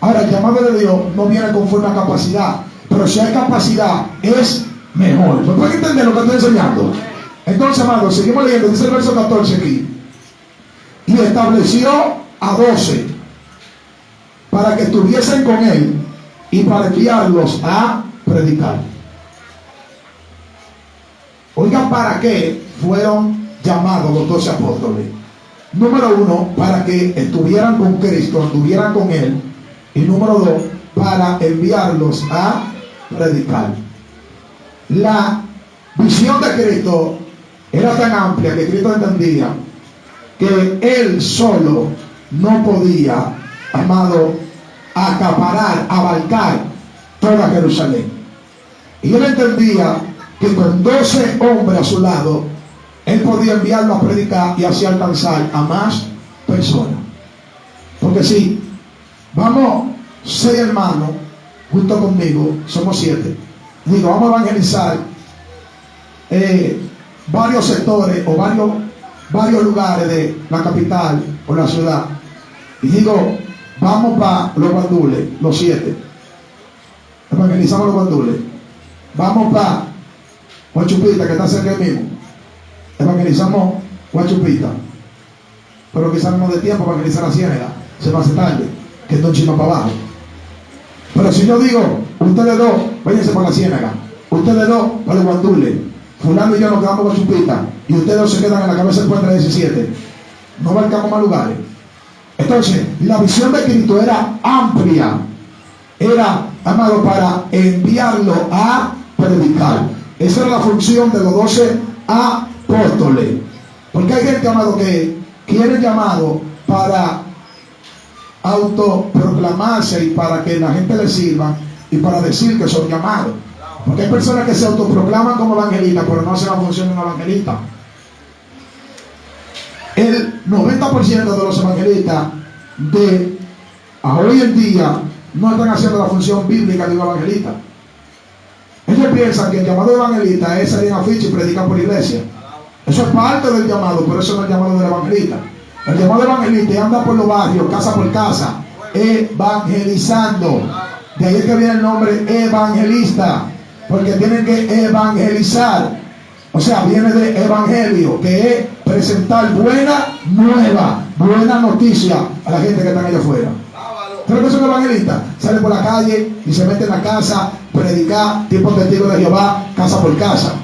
Ahora, el llamado de Dios no viene conforme a capacidad, pero si hay capacidad es mejor. ¿Me pueden entender lo que estoy enseñando? Entonces, amados, seguimos leyendo. Dice el verso 14 aquí: y estableció a 12 para que estuviesen con Él y para enviarlos a predicar. Oigan, ¿para qué fueron llamados los 12 apóstoles? Número 1, para que estuvieran con Cristo, estuvieran con Él. Y número 2, para enviarlos a predicar. La visión de Cristo era tan amplia que Cristo entendía que Él solo no podía, amado, acaparar, abarcar toda Jerusalén. Y Él entendía que con 12 hombres a su lado, Él podía enviarlo a predicar y así alcanzar a más personas. Porque si vamos 6 hermanos junto conmigo, somos 7, digo, vamos a evangelizar varios sectores o varios lugares de la capital o la ciudad, y digo, vamos para los Guandules, los 7, evangelizamos los Guandules. Vamos para Huachupita, que está cerca del mismo, evangelizamos Huachupita, pero quizás no de tiempo para evangelizar la Ciénaga, se me hace tarde, que es un chino para abajo. Pero si yo digo, ustedes 2, váyanse para la Ciénaga, ustedes 2 para los Guandules, fulano y yo nos quedamos con Chupita, y ustedes 2 se quedan en la cabeza del puente 17, no abarcamos más lugares. Entonces, la visión de Cristo era amplia, era, amado, para enviarlo a predicar. Esa era la función de los 12 apóstoles. Porque hay gente, amado, que quiere llamado para autoproclamarse y para que la gente le sirva y para decir que son llamados. Porque hay personas que se autoproclaman como evangelistas, pero no hacen la función de un evangelista. El 90% de los evangelistas de hoy en día no están haciendo la función bíblica de un evangelista. Ellos piensan que el llamado evangelista es salir en afiche y predicar por iglesia. Eso es parte del llamado, pero eso no es el llamado del evangelista. El llamado evangelista anda por los barrios, casa por casa, evangelizando. De ahí es que viene el nombre evangelista, porque tienen que evangelizar. O sea, viene de evangelio, que es presentar buena nueva, buena noticia a la gente que está allá afuera. ¿Sabes que son evangelistas? Salen por la calle y se meten en la casa, predicar, tipo testigo de Jehová, casa por casa.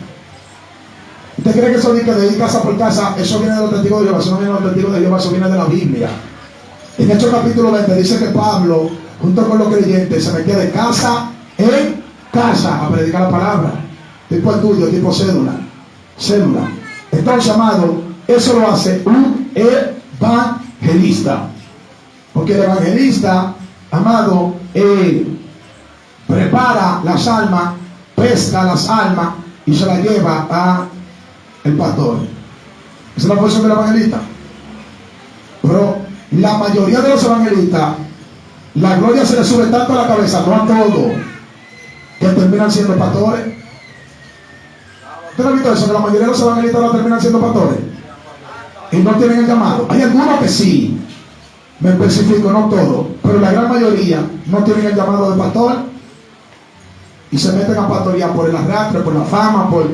¿Usted cree que eso de ir casa por casa, eso viene de los testigos de Jehová? Eso no viene de los testigos de Jehová, eso viene de la Biblia. En Hechos capítulo 20 dice que Pablo, junto con los creyentes, se metía de casa en casa a predicar la palabra. Tipo estudio, tipo cédula. Entonces, amado, eso lo hace un evangelista. Porque el evangelista, amado, prepara las almas, pesca las almas y se las lleva a el pastor. Esa es la función del evangelista. Pero la mayoría de los evangelistas, la gloria se les sube tanto a la cabeza, no a todos, que terminan siendo pastores. ¿Usted no ha visto eso? Que la mayoría de los evangelistas no terminan siendo pastores y no tienen el llamado. Hay algunos que sí, me especifico, no todos, pero la gran mayoría no tienen el llamado de pastor y se meten a pastorear por el arrastre, por la fama, por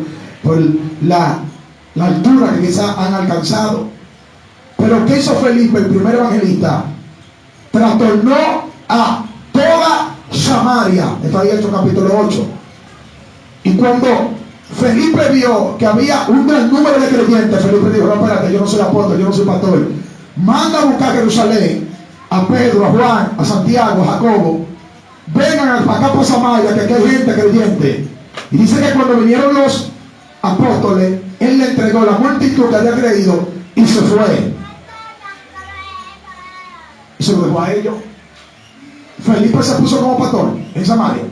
la altura que quizás han alcanzado. Pero ¿qué hizo Felipe, el primer evangelista? Trastornó a toda Samaria. Esto ahí en Hechos capítulo 8. Y cuando Felipe vio que había un gran número de creyentes, Felipe dijo: no, espérate, yo no soy apóstol, yo no soy pastor. Manda a buscar a Jerusalén a Pedro, a Juan, a Santiago, a Jacobo. Vengan para acá, para Samaria, que aquí hay gente creyente. Y dice que cuando vinieron los apóstoles, él le entregó la multitud que había creído y se fue. Y se lo dejó a ellos. Felipe se puso como pastor en Samaria.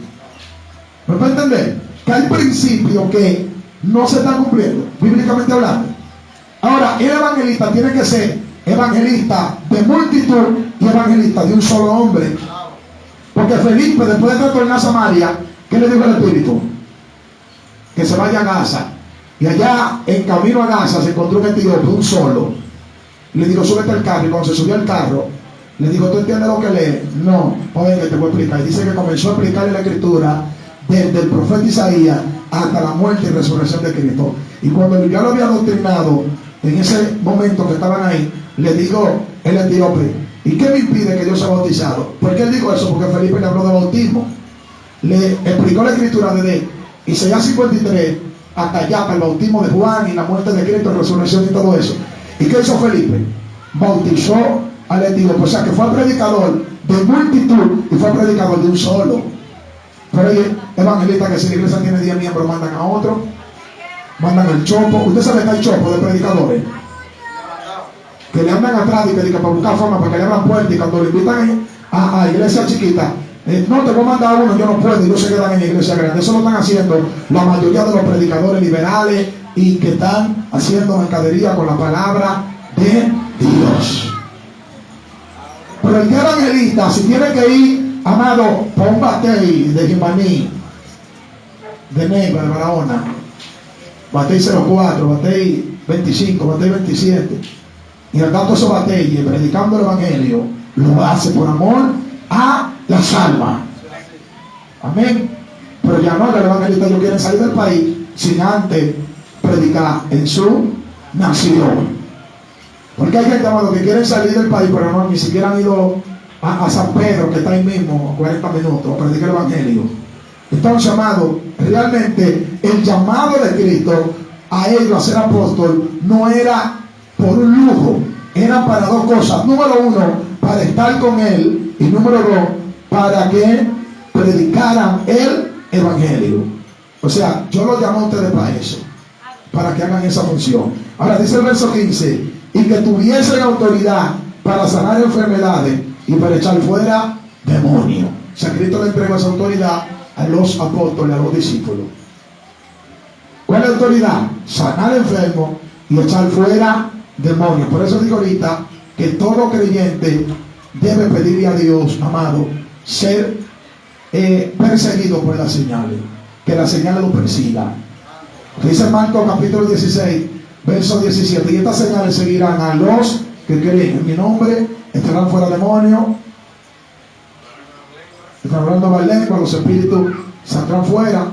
¿Me puede entender? Que hay principios que no se están cumpliendo, bíblicamente hablando. Ahora, el evangelista tiene que ser evangelista de multitud y evangelista de un solo hombre. Porque Felipe, después de trastornar a Samaria, ¿qué le dijo el Espíritu? Que se vaya a Gaza. Y allá, en camino a Gaza, se encontró un etíope, un solo. Le dijo: súbete al carro. Y cuando se subió al carro, le dijo: ¿tú entiendes lo que lee? No, oye, que te voy a explicar. Y dice que comenzó a explicarle la escritura desde el profeta Isaías hasta la muerte y resurrección de Cristo. Y cuando ya lo había doctrinado, en ese momento que estaban ahí, le dijo el etíope: ¿y qué me impide que yo sea bautizado? ¿Por qué él dijo eso? Porque Felipe le habló de bautismo. Le explicó la escritura desde Isaías 53 hasta allá, hasta el bautismo de Juan y la muerte de Cristo, resurrección y todo eso. ¿Y qué hizo Felipe? Bautizó al etíope. O sea, que fue predicador de multitud y fue predicador de un solo. Pero hay evangelistas que si la iglesia tiene 10 miembros, mandan a otro, mandan al chopo. Usted sabe que hay chopo de predicadores que le andan atrás y que para buscar fama, para que le abran puertas, y cuando le invitan a iglesia chiquita, no, te voy a mandar a uno, yo no puedo, y no se quedan en la iglesia grande. Eso lo están haciendo la mayoría de los predicadores liberales y que están haciendo mercadería con la palabra de Dios. Pero el que es evangelista, si tiene que ir, amado, para un batey de Jimaní, de Neiva, de Barahona, batey 04, batey 25, batey 27, y al tanto esos batalles, predicando el evangelio, lo hace por amor a las almas. Amén. Pero ya no, el evangelista no quiere salir del país sin antes predicar en su nación. Porque hay gente, amado, que quieren salir del país, pero no, ni siquiera han ido a San Pedro, que está ahí mismo, 40 minutos, a predicar el evangelio. Entonces, amado, realmente el llamado de Cristo a ellos a ser apóstol no era por un lujo, eran para dos cosas. Número uno, para estar con él, y número dos, para que predicaran el evangelio. O sea, yo los llamo a ustedes para eso, para que hagan esa función. Ahora dice el verso 15: y que tuviesen autoridad para sanar enfermedades y para echar fuera demonios. O sea, Cristo le entregó esa autoridad a los apóstoles, a los discípulos. ¿Cuál es la autoridad? Sanar enfermos y echar fuera demonios. Por eso digo ahorita que todo creyente debe pedirle a Dios, amado, ser perseguido por las señales, que las señales lo persigan. Dice Marcos capítulo 16 verso 17: y estas señales seguirán a los que creen en mi nombre, estarán fuera demonios, están hablando más lengua, los espíritus saldrán fuera.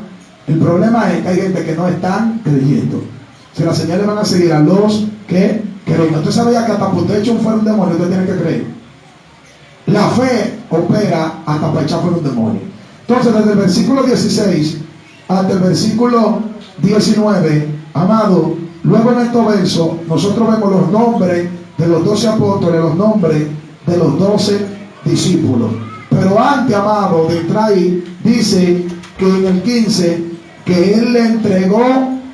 El problema es que hay gente que no están creyendo. Si las señales van a seguir a los que creen. Usted sabía que hasta por usted echar fuera un demonio, usted tiene que creer. La fe opera hasta para echar fuera un demonio. Entonces, desde el versículo 16 hasta el versículo 19, amado, luego en estos versos, nosotros vemos los nombres de los 12 apóstoles, los nombres de los 12 discípulos. Pero antes, amado, de entrar ahí, dice que en el 15, que Él le entregó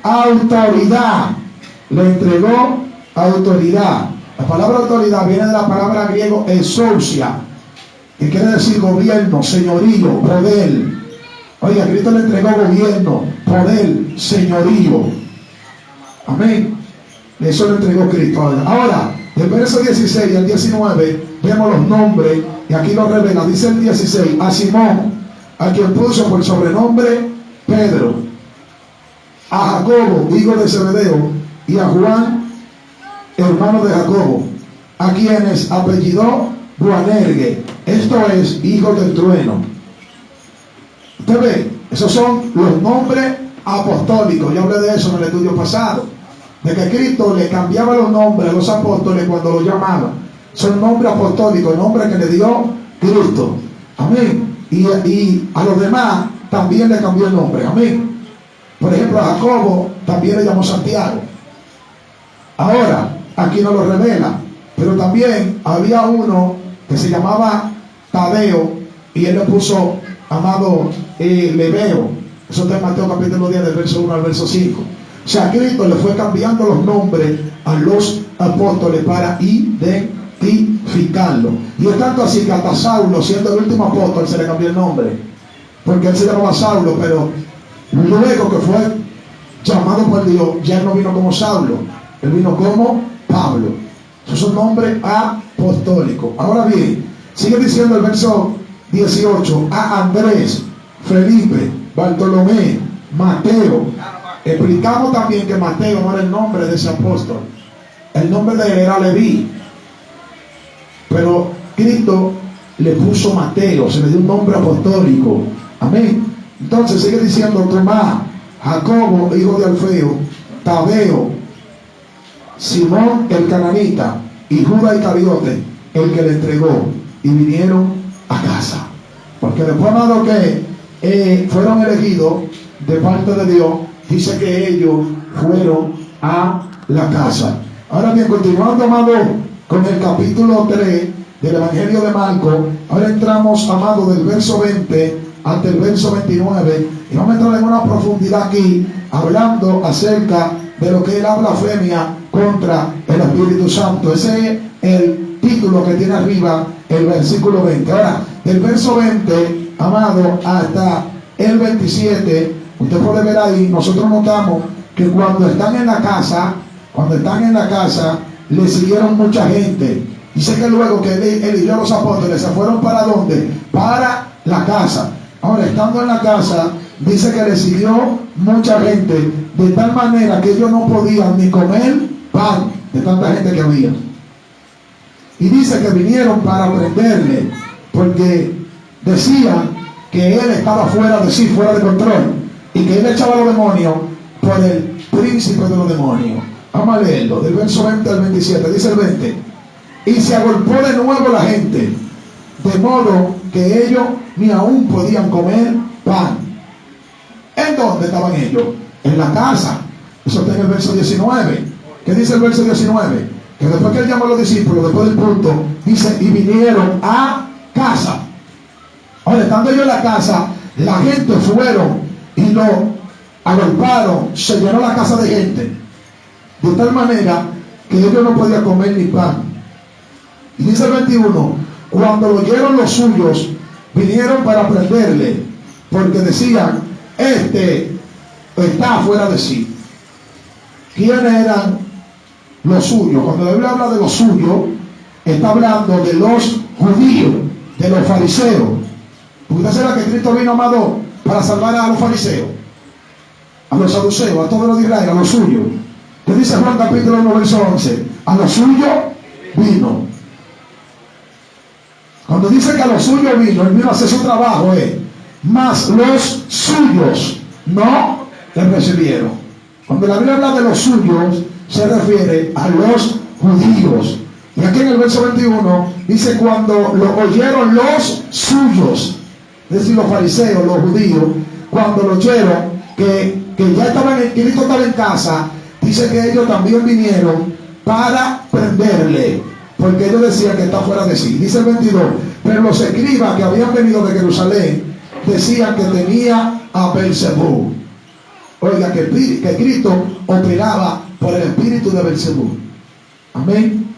autoridad. Le entregó autoridad. La palabra autoridad viene de la palabra griego exousia, que quiere decir gobierno, señorío, poder. Oiga, Cristo le entregó gobierno, poder, señorío. Amén. Eso le entregó Cristo. Ahora, del verso 16 al 19, vemos los nombres, y aquí lo revela. Dice el 16, a Simón, a quien puso por sobrenombre Pedro, a Jacobo, hijo de Zebedeo, y a Juan, hermano de Jacobo, a quienes apellidó Boanerge, esto es, hijo del trueno. Usted ve, esos son los nombres apostólicos. Yo hablé de eso en el estudio pasado, de que Cristo le cambiaba los nombres a los apóstoles cuando los llamaba. Son nombres apostólicos, nombres que le dio Cristo. Amén. Y a los demás también le cambió el nombre. Amén. Por ejemplo, a Jacobo también le llamó Santiago. Ahora, aquí no lo revela, pero también había uno que se llamaba Tadeo, y él le puso, amado, Lebeo. Eso está en Mateo capítulo 10, del verso 1 al verso 5. O sea, Cristo le fue cambiando los nombres a los apóstoles para identificarlo. Y es tanto así que hasta Saulo, siendo el último apóstol, se le cambió el nombre, porque él se llamaba Saulo, pero luego que fue llamado por Dios, ya no vino como Saulo, él vino como Pablo. Esos son nombres apostólicos. Ahora bien, sigue diciendo el verso 18, a Andrés, Felipe, Bartolomé, Mateo. Explicamos también que Mateo no era el nombre de ese apóstol, el nombre de él era Leví, pero Cristo le puso Mateo, se le dio un nombre apostólico. Amén. Entonces sigue diciendo Tomás, Jacobo, hijo de Alfeo, Tadeo, Simón el cananita y Judas Iscariote, el que le entregó, y vinieron a casa. Porque después, amado, que fueron elegidos de parte de Dios, dice que ellos fueron a la casa. Ahora bien, continuando, amado, con el capítulo 3 del Evangelio de Marcos, ahora entramos, amado, del verso 20 hasta el verso 29, y vamos a entrar en una profundidad aquí, hablando acerca de lo que es la blasfemia contra el Espíritu Santo. Ese es el título que tiene arriba el versículo 20. Ahora, del verso 20, amado, hasta el 27, usted puede ver ahí, nosotros notamos que cuando están en la casa, le siguieron mucha gente. Dice que luego que él y los apóstoles se fueron, ¿para dónde? Para la casa. Ahora, estando en la casa, dice que le siguió mucha gente, de tal manera que ellos no podían ni comer pan de tanta gente que había. Y dice que vinieron para prenderle, porque decían que él estaba fuera de sí, fuera de control, y que él echaba a los demonios por el príncipe de los demonios. Vamos a leerlo, del verso 20 al 27. Dice el 20: y se agolpó de nuevo la gente, de modo que ellos ni aún podían comer pan. ¿En dónde estaban ellos? En la casa. Eso está en el verso 19. ¿Qué dice el verso 19? Que después que él llamó a los discípulos, después del punto, dice, y vinieron a casa. Ahora, estando ellos en la casa, la gente fueron y lo agolparon, se llenó la casa de gente, de tal manera que ellos no podían comer ni pan. Y dice el 21, cuando lo oyeron los suyos, vinieron para prenderle, porque decían, este está fuera de sí. ¿Quiénes eran los suyos? Cuando la Biblia habla de los suyos, está hablando de los judíos, de los fariseos. Porque usted sabe que Cristo vino, amado, para salvar a los fariseos, a los saduceos, a todos los de Israel, a los suyos. ¿Qué dice Juan capítulo 1, verso 11? A los suyos vino. Cuando dice que a los suyos vino, él vino a hacer su trabajo, mas los suyos no le recibieron. Cuando la Biblia habla de los suyos, se refiere a los judíos. Y aquí en el verso 21 dice: cuando lo oyeron los suyos, es decir, los fariseos, los judíos, cuando lo oyeron que ya estaban, que Cristo estaba en casa, dice que ellos también vinieron para prenderle, porque ellos decían que está fuera de sí. Dice el 22: pero los escribas que habían venido de Jerusalén decían que tenía a Belzebú. Oiga, que Cristo operaba por el espíritu de Belzebú. Amén.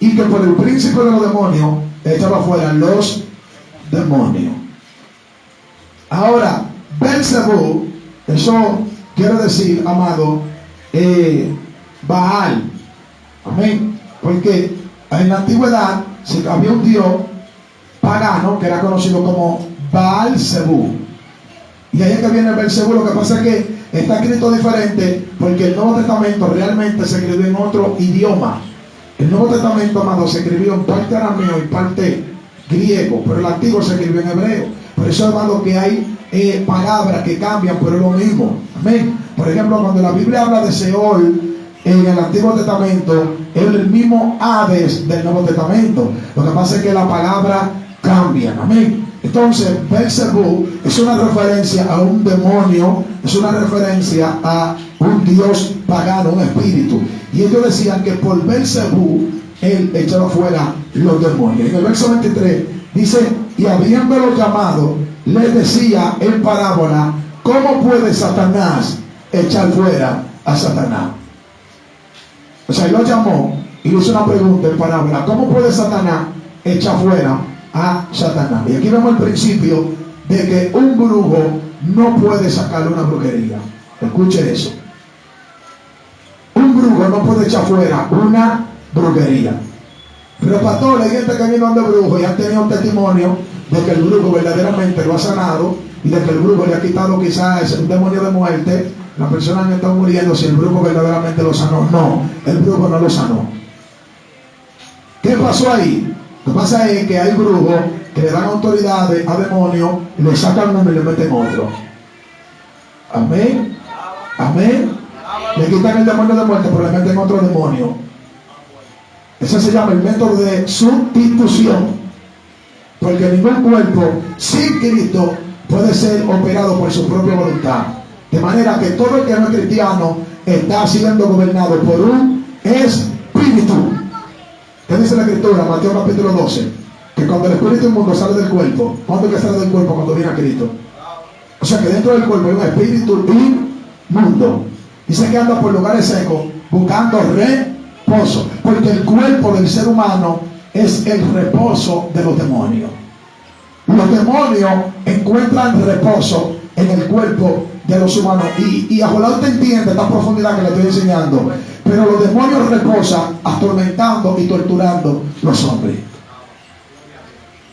Y que por el príncipe de los demonios echaba fuera los demonios. Ahora, Belzebú, eso quiere decir, amado, Baal. Amén. Porque en la antigüedad había un dios pagano que era conocido como Baal-Zebú. Y ahí es que viene Belzebú. Lo que pasa es que está escrito diferente, porque el Nuevo Testamento realmente se escribió en otro idioma. El Nuevo Testamento, amado, se escribió en parte arameo y parte griego, pero el Antiguo se escribió en hebreo. Por eso, amado, que hay palabras que cambian, pero es lo mismo. Amén. Por ejemplo, cuando la Biblia habla de Seol en el Antiguo Testamento, es el mismo Hades del Nuevo Testamento. Lo que pasa es que la palabra cambia. Amén. Entonces, Belzebú es una referencia a un demonio, es una referencia a un dios pagano, un espíritu. Y ellos decían que por Belzebú él echaba fuera los demonios. En el verso 23 dice: y habiéndolo llamado, les decía en parábola: ¿cómo puede Satanás echar fuera a Satanás? O sea, él lo llamó y le hizo una pregunta en parábola: ¿cómo puede Satanás echar fuera a Satanás? Y aquí vemos el principio de que un brujo no puede sacarle una brujería. Escuche eso. Un brujo no puede echar fuera una brujería. Pero pastor, hay gente que vino de brujo y han tenido un testimonio de que el brujo verdaderamente lo ha sanado, y de que el brujo le ha quitado quizás un demonio de muerte. La persona no está muriendo si el brujo verdaderamente lo sanó. No, el brujo no lo sanó. ¿Qué pasó ahí? Lo que pasa es que hay brujos que le dan autoridades a demonios y le sacan uno y le meten otro. Amén. Amén. Le quitan el demonio de muerte, pero le meten otro demonio. Ese se llama el método de sustitución. Porque ningún cuerpo sin Cristo puede ser operado por su propia voluntad. De manera que todo el que no es cristiano está siendo gobernado por un espíritu. ¿Qué dice la Escritura? Mateo capítulo 12. Que cuando el espíritu inmundo sale del cuerpo, ¿cuándo es que sale del cuerpo? Cuando viene a Cristo. O sea que dentro del cuerpo hay un espíritu inmundo. Dice que anda por lugares secos buscando reposo. Porque el cuerpo del ser humano es el reposo de los demonios. Los demonios encuentran reposo en el cuerpo de los humanos. Y ojalá usted entienda esta profundidad que le estoy enseñando. Pero los demonios reposan atormentando y torturando los hombres.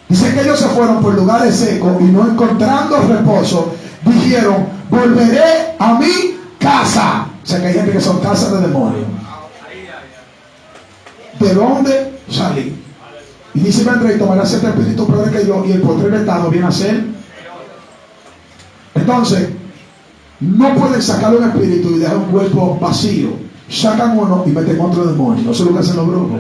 Dice que ellos se fueron por lugares secos y no encontrando reposo, dijeron: volveré a mi casa. O sea que hay gente que son casas de demonios. ¿De dónde salí? Y dice: vendré y tomaré 7 espíritus peores que yo, y el postrer estado viene a ser. Entonces, no pueden sacar un espíritu y dejar un cuerpo vacío. Sacan uno y meten otro demonio. Eso es lo que hacen los brujos.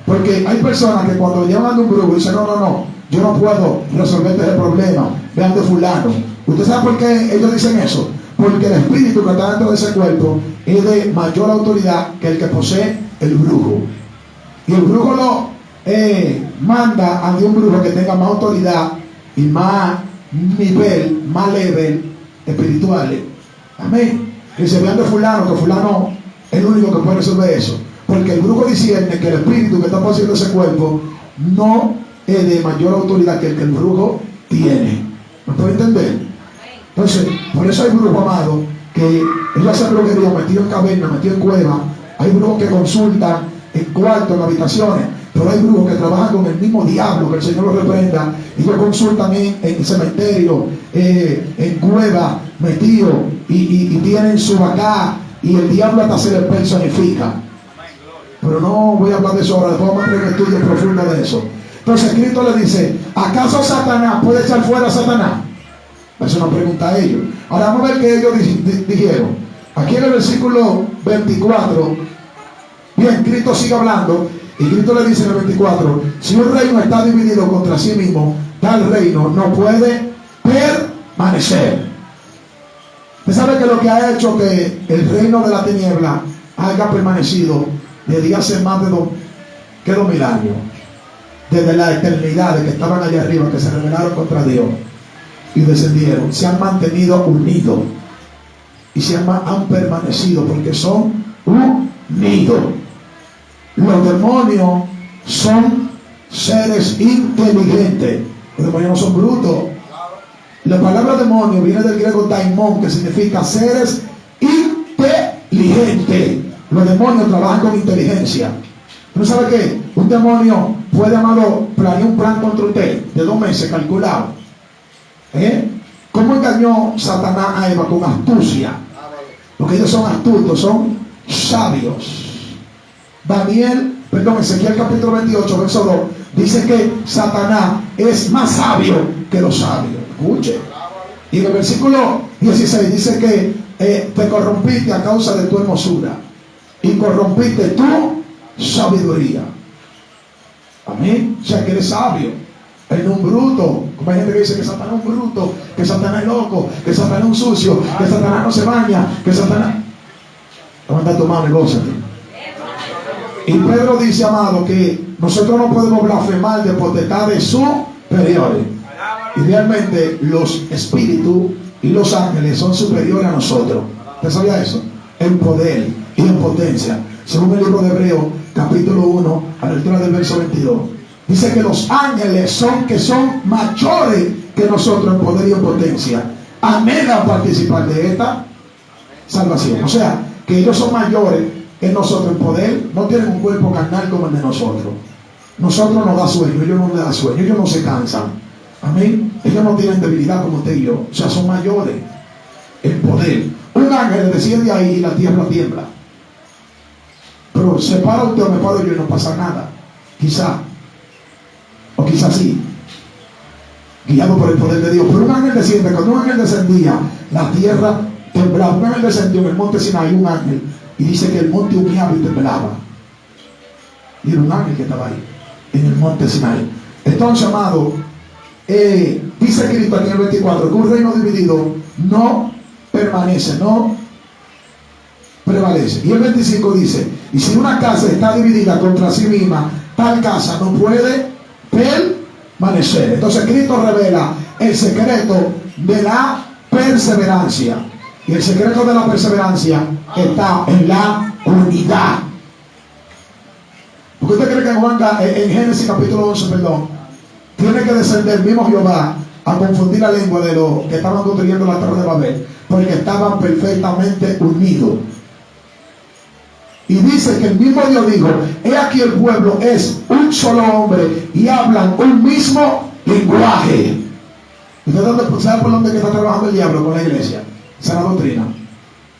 Porque hay personas que cuando llaman a un brujo dicen: no, yo no puedo resolver este problema, vean de fulano. ¿Usted sabe por qué ellos dicen eso? Porque el espíritu que está dentro de ese cuerpo es de mayor autoridad que el que posee el brujo. Y el brujo lo manda a un brujo que tenga más autoridad y más nivel, más level espirituales. Amén. Que se vean de fulano, que fulano es el único que puede resolver eso. Porque el brujo discierne que el espíritu que está poseendo ese cuerpo no es de mayor autoridad que el que el brujo tiene. ¿Me puede entender? Entonces, por eso hay brujos, amados, que ellos hacen brujería metido en cavernas, metido en cuevas. Hay brujos que consultan en cuartos, en habitaciones. Pero hay brujos que trabajan con el mismo diablo, que el Señor los reprenda. Ellos consultan en cementerio, en cuevas, metidos, y tienen su vacá, y el diablo hasta se les personifica. Pero no voy a hablar de eso ahora, después vamos a tener un estudio profundo de eso. Entonces Cristo le dice: ¿acaso Satanás puede echar fuera a Satanás? Es una pregunta a ellos. Ahora vamos a ver qué ellos dijeron. Aquí en el versículo 24, bien, Cristo sigue hablando y Cristo le dice en el 24, si un reino está dividido contra sí mismo, tal reino no puede permanecer. Usted sabe que lo que ha hecho que el reino de la tiniebla haya permanecido desde hace más de 2000 años, desde la eternidad de que estaban allá arriba, que se rebelaron contra Dios y descendieron, se han mantenido unidos y han permanecido porque son unidos. Los demonios son seres inteligentes. Los demonios no son brutos. La palabra demonio viene del griego daimon, que significa seres inteligentes. Los demonios trabajan con inteligencia. ¿No sabe qué? Un demonio puede, amado, planear un plan contra usted de 2 meses calculado. ¿Cómo engañó Satanás a Eva? Con astucia. Porque ellos son astutos, son sabios. Ezequiel capítulo 28, verso 2, dice que Satanás es más sabio que los sabios. Escuche. Y en el versículo 16 dice que te corrompiste a causa de tu hermosura y corrompiste tu sabiduría. Amén. O sea, que eres sabio. Él no es un bruto. Como hay gente que dice que Satanás es un bruto, que Satanás es loco, que Satanás es un sucio, que Satanás no se baña, que Satanás... Levanta tu mano y gózate. Y Pedro dice, amado, que nosotros no podemos blasfemar de potestades superiores. Y realmente los espíritus y los ángeles son superiores a nosotros. ¿Usted sabía eso? En poder y en potencia. Según el libro de Hebreos, capítulo 1, a la altura del verso 22. Dice que los ángeles son mayores que nosotros en poder y en potencia. Anhelan participar de esta salvación. O sea, que ellos son mayores que nosotros en poder. No tienen un cuerpo carnal como el de nosotros. Nosotros nos da sueño, ellos no les da sueño, ellos no se cansan. Amén. Ellos no tienen debilidad como usted y yo. O sea, son mayores en poder. Un ángel desciende ahí y la tierra tiembla. Pero se para usted o me paro yo y no pasa nada. Quizá. O quizás sí, guiado por el poder de Dios. Pero un ángel desciende. Cuando un ángel descendía, la tierra temblaba. Un ángel descendió en el monte Sinaí, un ángel, y dice que el monte humeaba y temblaba. Y era un ángel que estaba ahí en el monte Sinaí. Entonces, amado, dice Cristo aquí en el 24 que un reino dividido no permanece, no prevalece. Y el 25 dice, y si una casa está dividida contra sí misma, tal casa no puede permanecer. Entonces Cristo revela el secreto de la perseverancia. Y el secreto de la perseverancia está en la unidad. ¿Por qué usted cree que en Génesis capítulo 11, tiene que descender el mismo Jehová a confundir la lengua de los que estaban construyendo la torre de Babel? Porque estaban perfectamente unidos. Y dice que el mismo Dios dijo, he aquí el pueblo es un solo hombre y hablan un mismo lenguaje. ¿Usted sabe por dónde está trabajando el diablo con la iglesia? Esa es la doctrina.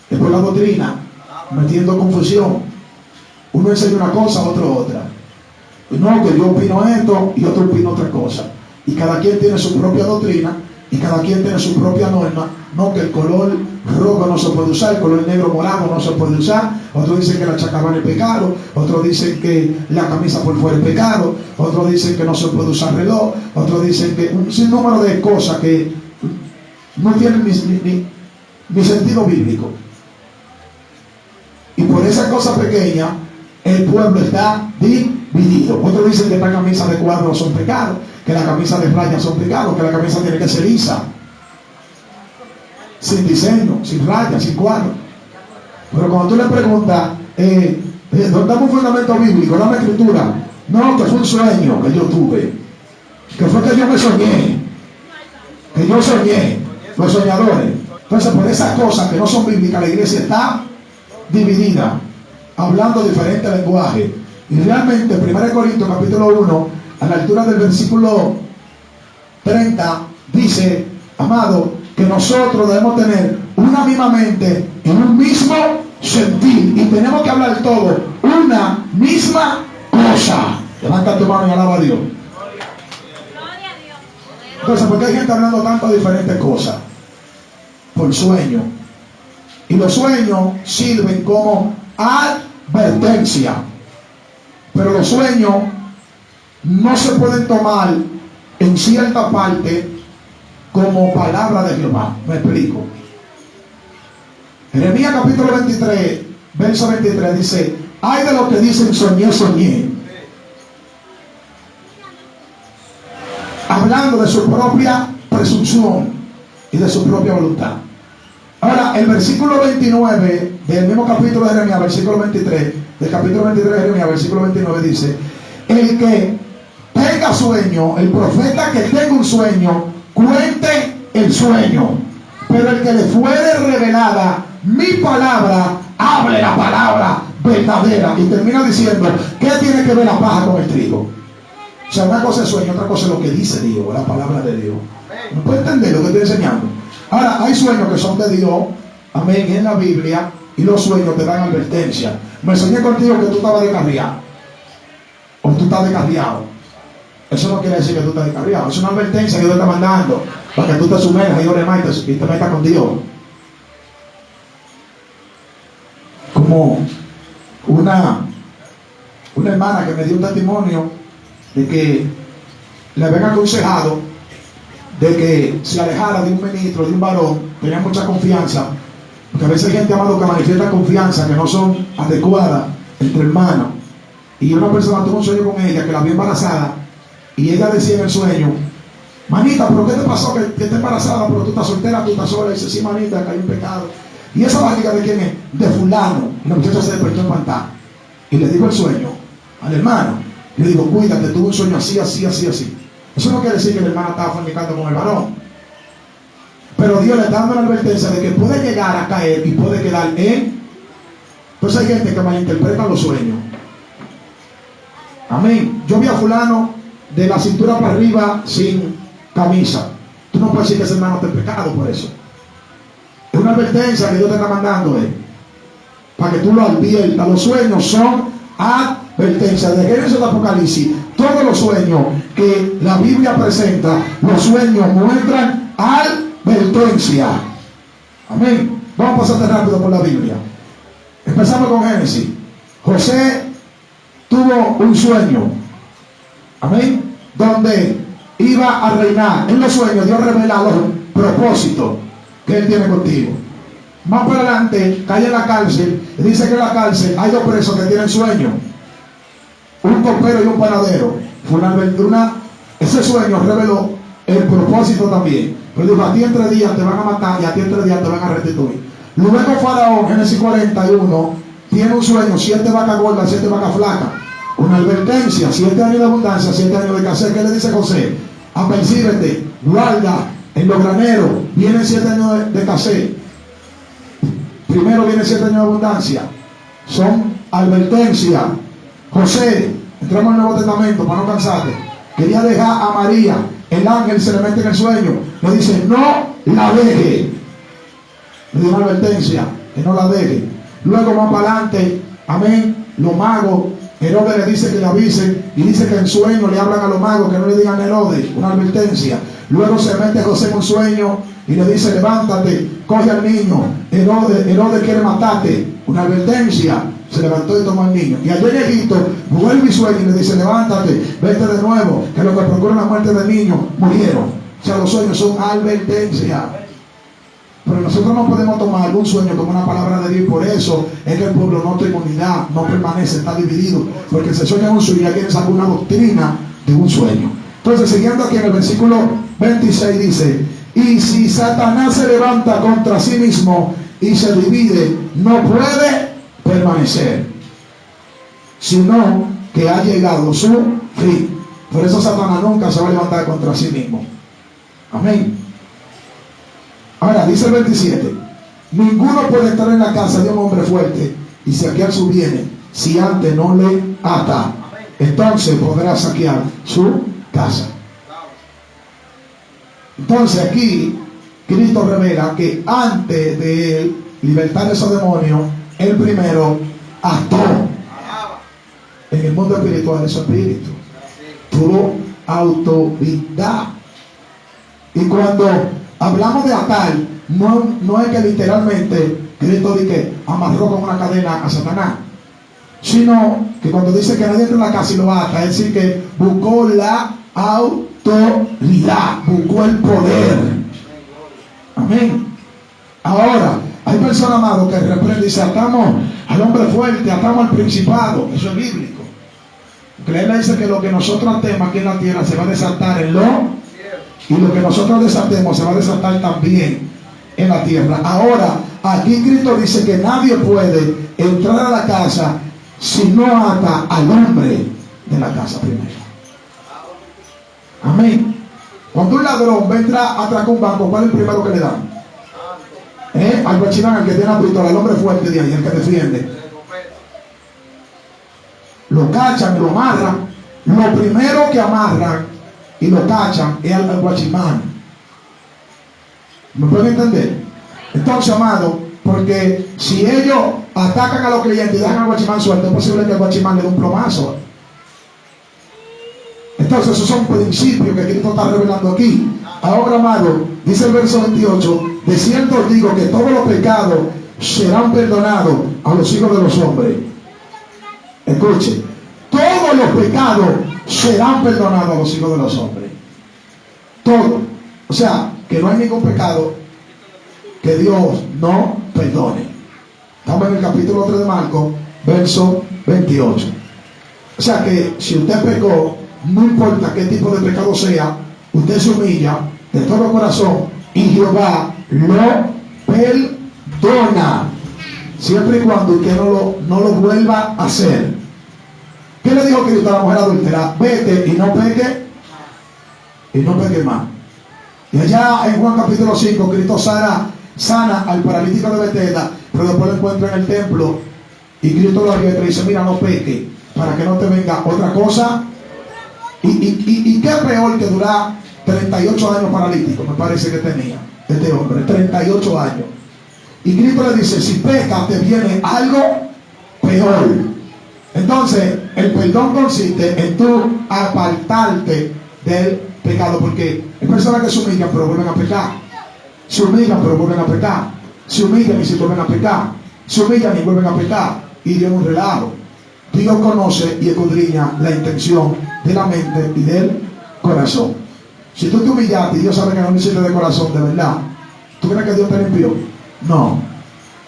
Es por la doctrina, metiendo confusión. Uno enseña una cosa, otro otra. No, que yo opino esto y otro opina otra cosa. Y cada quien tiene su propia doctrina y cada quien tiene su propia norma. No, que el color rojo no se puede usar, el color negro morado no se puede usar. Otros dicen que la chacabana es pecado, otros dicen que la camisa por fuera es pecado, otros dicen que no se puede usar reloj, otros dicen que un sinnúmero de cosas que no tienen ni sentido bíblico. Y por esa cosa pequeña el pueblo está dividido. Otros dicen que la camisa de cuadros son pecados, que la camisa de rayas son pecados, que la camisa tiene que ser lisa, sin diseño, sin rayas, sin cuadros. Pero cuando tú le preguntas, dame un fundamento bíblico, dame escritura. No, que fue un sueño que yo tuve, que fue que yo me soñé, que yo soñé, los soñadores. Entonces, por esas cosas que no son bíblicas, la iglesia está dividida, hablando diferente lenguaje. Y realmente 1 Corintios capítulo 1, a la altura del versículo 30, dice, amado, que nosotros debemos tener una misma mente y un mismo sentir, y tenemos que hablar todo una misma cosa. Levanta tu mano y alaba a Dios. Entonces, ¿por qué hay gente hablando tanto de diferentes cosas? Por sueño. Y los sueños sirven como advertencia. Pero los sueños no se pueden tomar en cierta parte como palabra de Jehová. Me explico. Jeremías capítulo 23, verso 23 dice: hay de los que dicen soñé, soñé, hablando de su propia presunción y de su propia voluntad. Ahora, el versículo 29 del mismo capítulo de Jeremías, versículo 23, del capítulo 23 de Jeremías, versículo 29 dice: el que tenga sueño, el profeta que tenga un sueño, cuente el sueño, pero el que le fuere revelada mi palabra, hable la palabra verdadera. Y termina diciendo: ¿qué tiene que ver la paja con el trigo? O sea, una cosa es sueño, otra cosa es lo que dice Dios, la palabra de Dios. ¿No puede entender lo que estoy enseñando? Ahora, hay sueños que son de Dios, amén, en la Biblia, y los sueños te dan advertencia. Me soñé contigo que tú estabas descarriado, o tú estás descarriado. Eso no quiere decir que tú estás descarriado. Es una advertencia que Dios te está mandando para que tú te sumerjas y ores más y te metas con Dios. Como una hermana que me dio un testimonio de que le habían aconsejado de que se alejara de un ministro, de un varón. Tenía mucha confianza, porque a veces hay gente, amado, que manifiesta confianza que no son adecuadas entre hermanos. Y una persona tuvo un sueño con ella que la vio embarazada, y ella decía en el sueño: manita, ¿pero qué te pasó? Que estás embarazada, pero tú estás soltera, tú estás sola. Y dice: sí, manita, que hay un pecado. ¿Y esa barriga de quién es? De fulano. Y la muchacha se despertó espantada y le dijo el sueño al hermano. Le digo: cuídate, tuve un sueño así, así, así, así. Eso no quiere decir que el hermano estaba fornicando con el varón, pero Dios le está dando la advertencia de que puede llegar a caer y puede quedar en. Entonces hay gente que malinterpreta los sueños. Amén. Yo vi a fulano de la cintura para arriba sin camisa. Tú no puedes decir que ese hermano está en pecado por eso. Es una advertencia que Dios te está mandando, para que tú lo adviertas. Los sueños son advertencias. De Génesis al Apocalipsis, todos los sueños que la Biblia presenta, los sueños muestran advertencia. Amén. Vamos a pasar rápido por la Biblia. Empezamos con Génesis. José tuvo un sueño, amén, donde iba a reinar. En los sueños Dios revela los propósitos que Él tiene contigo. Más para adelante cae en la cárcel y dice que en la cárcel hay dos presos que tienen sueño, un copero y un panadero. Fue ese sueño reveló el propósito también. Pero dijo: a ti en 3 días te van a matar y a ti en 3 días te van a restituir. Luego Faraón, Génesis 41, tiene un sueño: 7 vacas gordas, 7 vacas flacas. Una advertencia: 7 años de abundancia, 7 años de escasez. ¿Qué le dice José? Apercíbete, guarda en los graneros. Vienen 7 años de escasez. Primero vienen 7 años de abundancia. Son advertencias. José, entramos en el Nuevo Testamento para no cansarte. Quería dejar a María. El ángel se le mete en el sueño. Le dice: no la deje. Le dio una advertencia, que no la deje. Luego más para adelante, amén, los magos, Herodes le dice que le avisen, y dice que en sueño le hablan a los magos que no le digan a Herodes, una advertencia. Luego se mete José en un sueño y le dice: levántate, coge al niño. Herodes quiere matarte, una advertencia. Se levantó y tomó al niño. Y allá en Egipto vuelve y sueña y le dice: levántate, vete de nuevo, que los que procuran la muerte del niño murieron. O sea, los sueños son advertencias. Pero nosotros no podemos tomar algún sueño como una palabra de Dios. Por eso es que el pueblo no tiene unidad, no permanece, está dividido. Porque se sueña un sueño y alguien saca una doctrina de un sueño. Entonces, siguiendo aquí en el versículo 26 dice: y si Satanás se levanta contra sí mismo y se divide, no puede permanecer, sino que ha llegado su fin. Por eso Satanás nunca se va a levantar contra sí mismo. Amén. Ahora dice el 27: ninguno puede estar en la casa de un hombre fuerte y saquear su bienes si antes no le ata. Entonces podrá saquear su casa. Entonces aquí Cristo revela que antes de libertar a esos demonios, Él primero ató en el mundo espiritual esos espíritus. Tuvo autoridad. Y cuando hablamos de atar, no es que literalmente Cristo dice que amarró con una cadena a Satanás, sino que cuando dice que nadie entra en la casa y lo ata, es decir, que buscó la autoridad, buscó el poder. Amén. Ahora, hay personas, amados, que reprenden y dice, atamos al hombre fuerte, atamos al principado. Eso es bíblico. Porque la Biblia dice que lo que nosotros atemos aquí en la tierra se va a desatar en lo, y lo que nosotros desatemos se va a desatar también en la tierra. Ahora, aquí Cristo dice que nadie puede entrar a la casa si no ata al hombre de la casa primero. Amén. Cuando un ladrón va a entrar a atracar un banco, ¿cuál es el primero que le dan? Al guachimán, al que tiene la pistola, al hombre fuerte de ahí, el que defiende. Lo cachan, lo amarran. Lo primero que amarran y lo cachan es al guachimán. ¿Me pueden entender? Entonces, amado, porque si ellos atacan a los clientes y dejan al guachimán suelto, es posible que el guachimán le dé un plomazo. Entonces, esos son principios que Cristo está revelando aquí. Ahora, amado, dice el verso 28, de cierto os digo que todos los pecados serán perdonados a los hijos de los hombres. Escuche, todos los pecados serán perdonados a los hijos de los hombres. Todo. O sea, que no hay ningún pecado que Dios no perdone. Estamos en el capítulo 3 de Marcos, verso 28. O sea que si usted pecó, no importa qué tipo de pecado sea, usted se humilla de todo corazón y Jehová lo perdona, siempre y cuando usted no lo vuelva a hacer. ¿Qué le dijo Cristo a la mujer adúltera? Vete y no peque más. Y allá en Juan capítulo 5, Cristo sana al paralítico de Betesda, pero después lo encuentra en el templo y Cristo lo advierte y dice, mira, no peque, para que no te venga otra cosa. Y qué peor que durar 38 años paralítico, me parece que tenía este hombre, 38 años. Y Cristo le dice, si pecas te viene algo peor. Entonces, el perdón consiste en tú apartarte del pecado, porque hay personas que se humillan pero vuelven a pecar, se humillan pero vuelven a pecar, se humillan y se vuelven a pecar, se humillan y vuelven a pecar, y Dios es un relajo. Dios conoce y escudriña la intención de la mente y del corazón. Si tú te humillaste y Dios sabe que no lo hiciste de corazón, de verdad, ¿tú crees que Dios te limpió? No.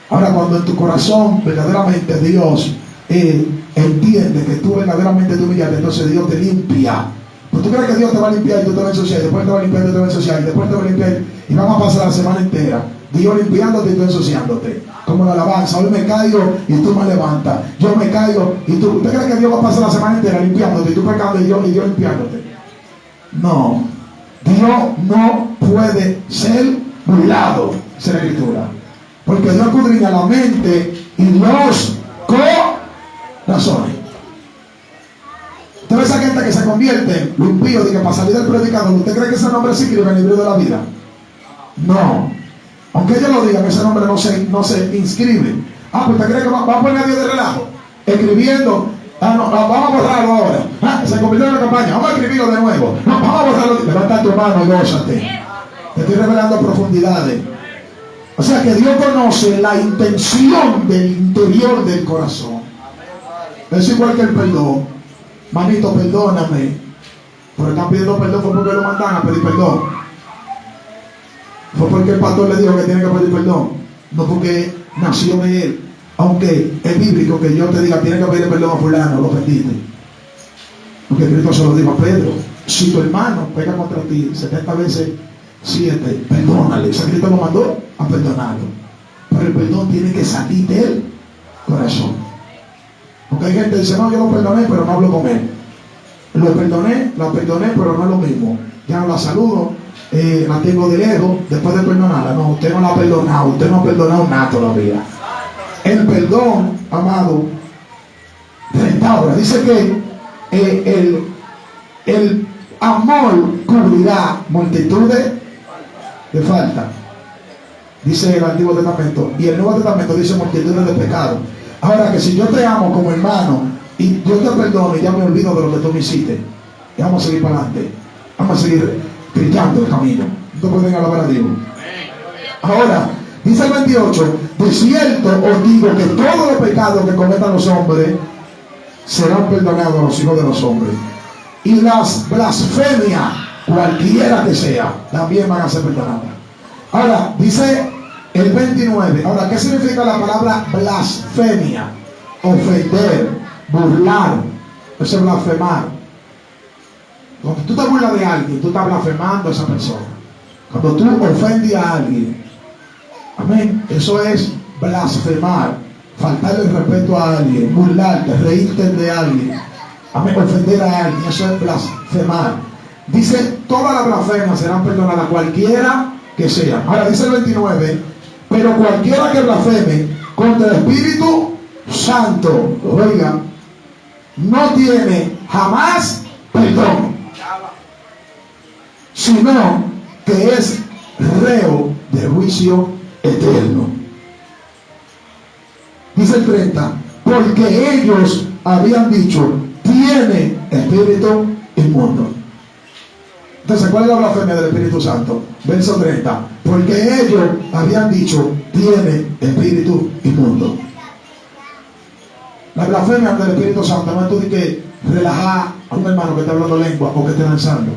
Ahora, cuando en tu corazón verdaderamente Dios entiende que tú verdaderamente te humillaste, entonces Dios te limpia. Pues tú crees que Dios te va a limpiar y tú te vas a ensuciar, y después te va a limpiar y tú te vas a ensuciar, y después te va a limpiar, y vamos a pasar la semana entera Dios limpiándote y tú ensuciándote, como la alabanza. Hoy me caigo y tú me levantas, yo me caigo y tú. ¿Usted cree que Dios va a pasar la semana entera limpiándote y tú pecando y Dios limpiándote? No. Dios no puede ser burlado, dice la Escritura, porque Dios escudriña la mente y los corazones. Usted ve esa gente que se convierte, lo impío, dice, para salir del predicador. ¿Usted cree que ese nombre se escribe en el libro de la vida? No. Aunque ellos lo digan, ese nombre no se inscribe. Pues ¿usted cree que va a poner a Dios de relajo? Escribiendo. No, vamos a borrarlo ahora. Se convirtió en una campaña. Vamos a escribirlo de nuevo. No, vamos a borrarlo. Levanta tu mano y gózate. Te estoy revelando profundidades. O sea que Dios conoce la intención del interior del corazón. Es igual que el perdón. Manito, perdóname. Pero están pidiendo perdón fue porque lo mandan a pedir perdón. Fue porque el pastor le dijo que tiene que pedir perdón. No porque nació de él. Aunque es bíblico que yo te diga, tiene que pedir perdón a fulano, lo perdiste. Porque Cristo se lo dijo a Pedro. Si tu hermano pega contra ti 70 veces 7, perdónale. Ese Cristo lo mandó a perdonarlo. Pero el perdón tiene que salir del corazón. Porque hay gente que dice, no, yo lo perdoné, pero no hablo con él. La perdoné, pero no es lo mismo. Ya no la saludo, la tengo de lejos, después de perdonarla. No, usted no la ha perdonado, usted no ha perdonado nada todavía. El perdón, amado, restaura. Dice que el amor cubrirá multitudes de faltas. Dice el Antiguo Testamento. Y el Nuevo Testamento dice multitudes de pecados. Ahora que si yo te amo como hermano y yo te perdono y ya me olvido de lo que tú me hiciste, y vamos a seguir para adelante, vamos a seguir brillando el camino. ¿Ustedes pueden alabar a Dios? Ahora, dice el 28, de cierto os digo que todos los pecados que cometan los hombres serán perdonados a los hijos de los hombres. Y las blasfemias, cualquiera que sea, también van a ser perdonadas. Ahora, dice el 29. Ahora, ¿qué significa la palabra blasfemia? Ofender, burlar. Eso es blasfemar. Cuando tú te burlas de alguien, tú estás blasfemando a esa persona. Cuando tú ofendes a alguien, amén, eso es blasfemar. Faltarle el respeto a alguien, burlarte, reírte de alguien, amén, ofender a alguien, eso es blasfemar. Dice, todas las blasfemias serán perdonadas, cualquiera que sea. Ahora dice el 29, pero cualquiera que blasfeme contra el Espíritu Santo, oiga, no tiene jamás perdón, sino que es reo de juicio eterno. Dice el 30, porque ellos habían dicho, tiene espíritu inmundo. Entonces, ¿cuál es la blasfemia del Espíritu Santo? Verso 30, porque ellos habían dicho, tiene espíritu inmundo. La blasfemia del Espíritu Santo no es tú de que relajar a un hermano que está hablando lengua o que esté lanzando.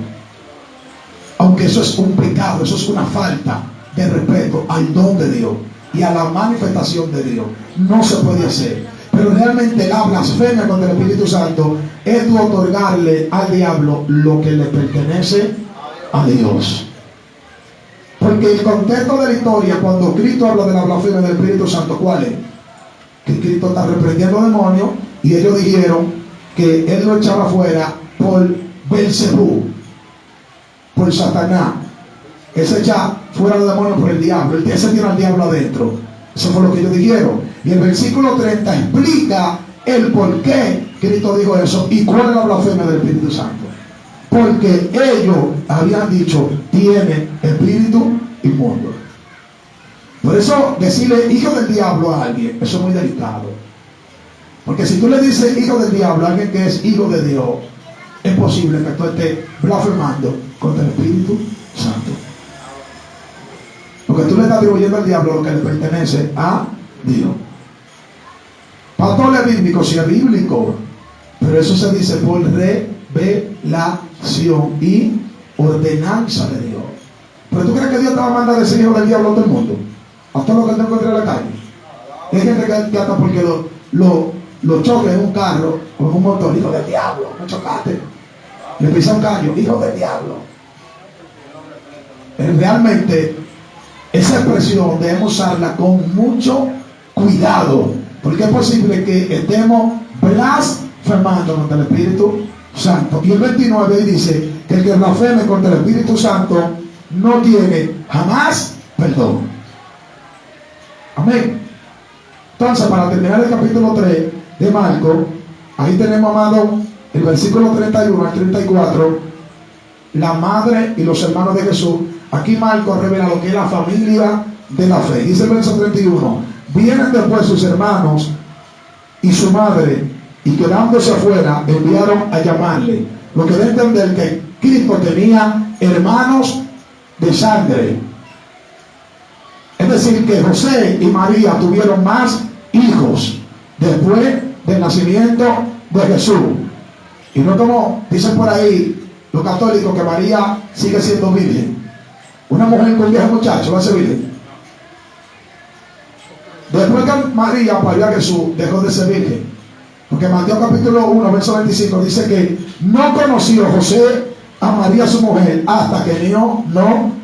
Aunque eso es un pecado, eso es una falta de respeto al don de Dios y a la manifestación de Dios. No se puede hacer. Pero realmente la blasfemia contra el Espíritu Santo es tu otorgarle al diablo lo que le pertenece a Dios. Porque el contexto de la historia, cuando Cristo habla de la blasfemia del Espíritu Santo, ¿cuál es? Que Cristo está reprendiendo demonios y ellos dijeron que Él lo echaba fuera por Belcebú, por Satanás. Él se echa fuera los demonios por el diablo. Ese tiene al diablo adentro. Eso fue lo que ellos dijeron. Y el versículo 30 explica el por qué Cristo dijo eso y cuál es la blasfemia del Espíritu Santo. Porque ellos habían dicho, tiene espíritu inmundo. Por eso decirle hijo del diablo a alguien, eso es muy delicado. Porque si tú le dices hijo del diablo a alguien que es hijo de Dios, es posible que tú estés blasfemando contra el Espíritu Santo. Porque tú le estás atribuyendo al diablo lo que le pertenece a Dios. Pastor bíblico, si es bíblico, pero eso se dice por revelación y ordenanza de Dios. Pero tú crees que Dios te va a mandar a decir hijo del diablo a todo el mundo, a todo lo que te encuentre en la calle. Hay gente que hasta porque lo choque en un carro o en un motor, hijo del diablo, me chocaste, le pisa un callo, hijo del diablo. Realmente esa expresión debemos usarla con mucho cuidado, porque es posible que estemos blasfemando contra el Espíritu Santo. Y el 29 dice que el que blasfeme contra el Espíritu Santo no tiene jamás perdón. Amén. Entonces, para terminar el capítulo 3 de Marcos, ahí tenemos, amado, el versículo 31 al 34, la madre y los hermanos de Jesús. Aquí Marcos revela lo que es la familia de la fe. Dice el verso 31, vienen después sus hermanos y su madre, y quedándose afuera, enviaron a llamarle. Lo que da a entender que Cristo tenía hermanos de sangre. Es decir, que José y María tuvieron más hijos después del nacimiento de Jesús. Y no como dicen por ahí los católicos que María sigue siendo virgen. Una mujer con 10 muchachos va a ser virgen. Después que María parió a Jesús, dejó de ser virgen. Porque Mateo capítulo 1, verso 25 dice que no conoció José a María su mujer hasta que no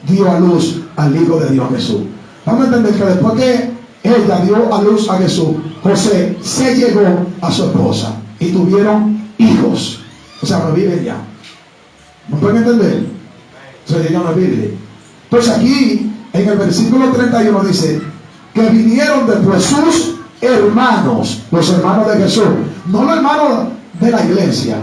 dio a luz al Hijo de Dios Jesús. Vamos a entender que después que ella dio a luz a Jesús, José se llegó a su esposa y tuvieron hijos. O sea, no viven ya. ¿No pueden entender? O sea, ella no es virgen. Entonces aquí, en el versículo 31 dice que vinieron después sus hermanos, los hermanos de Jesús, no los hermanos de la iglesia,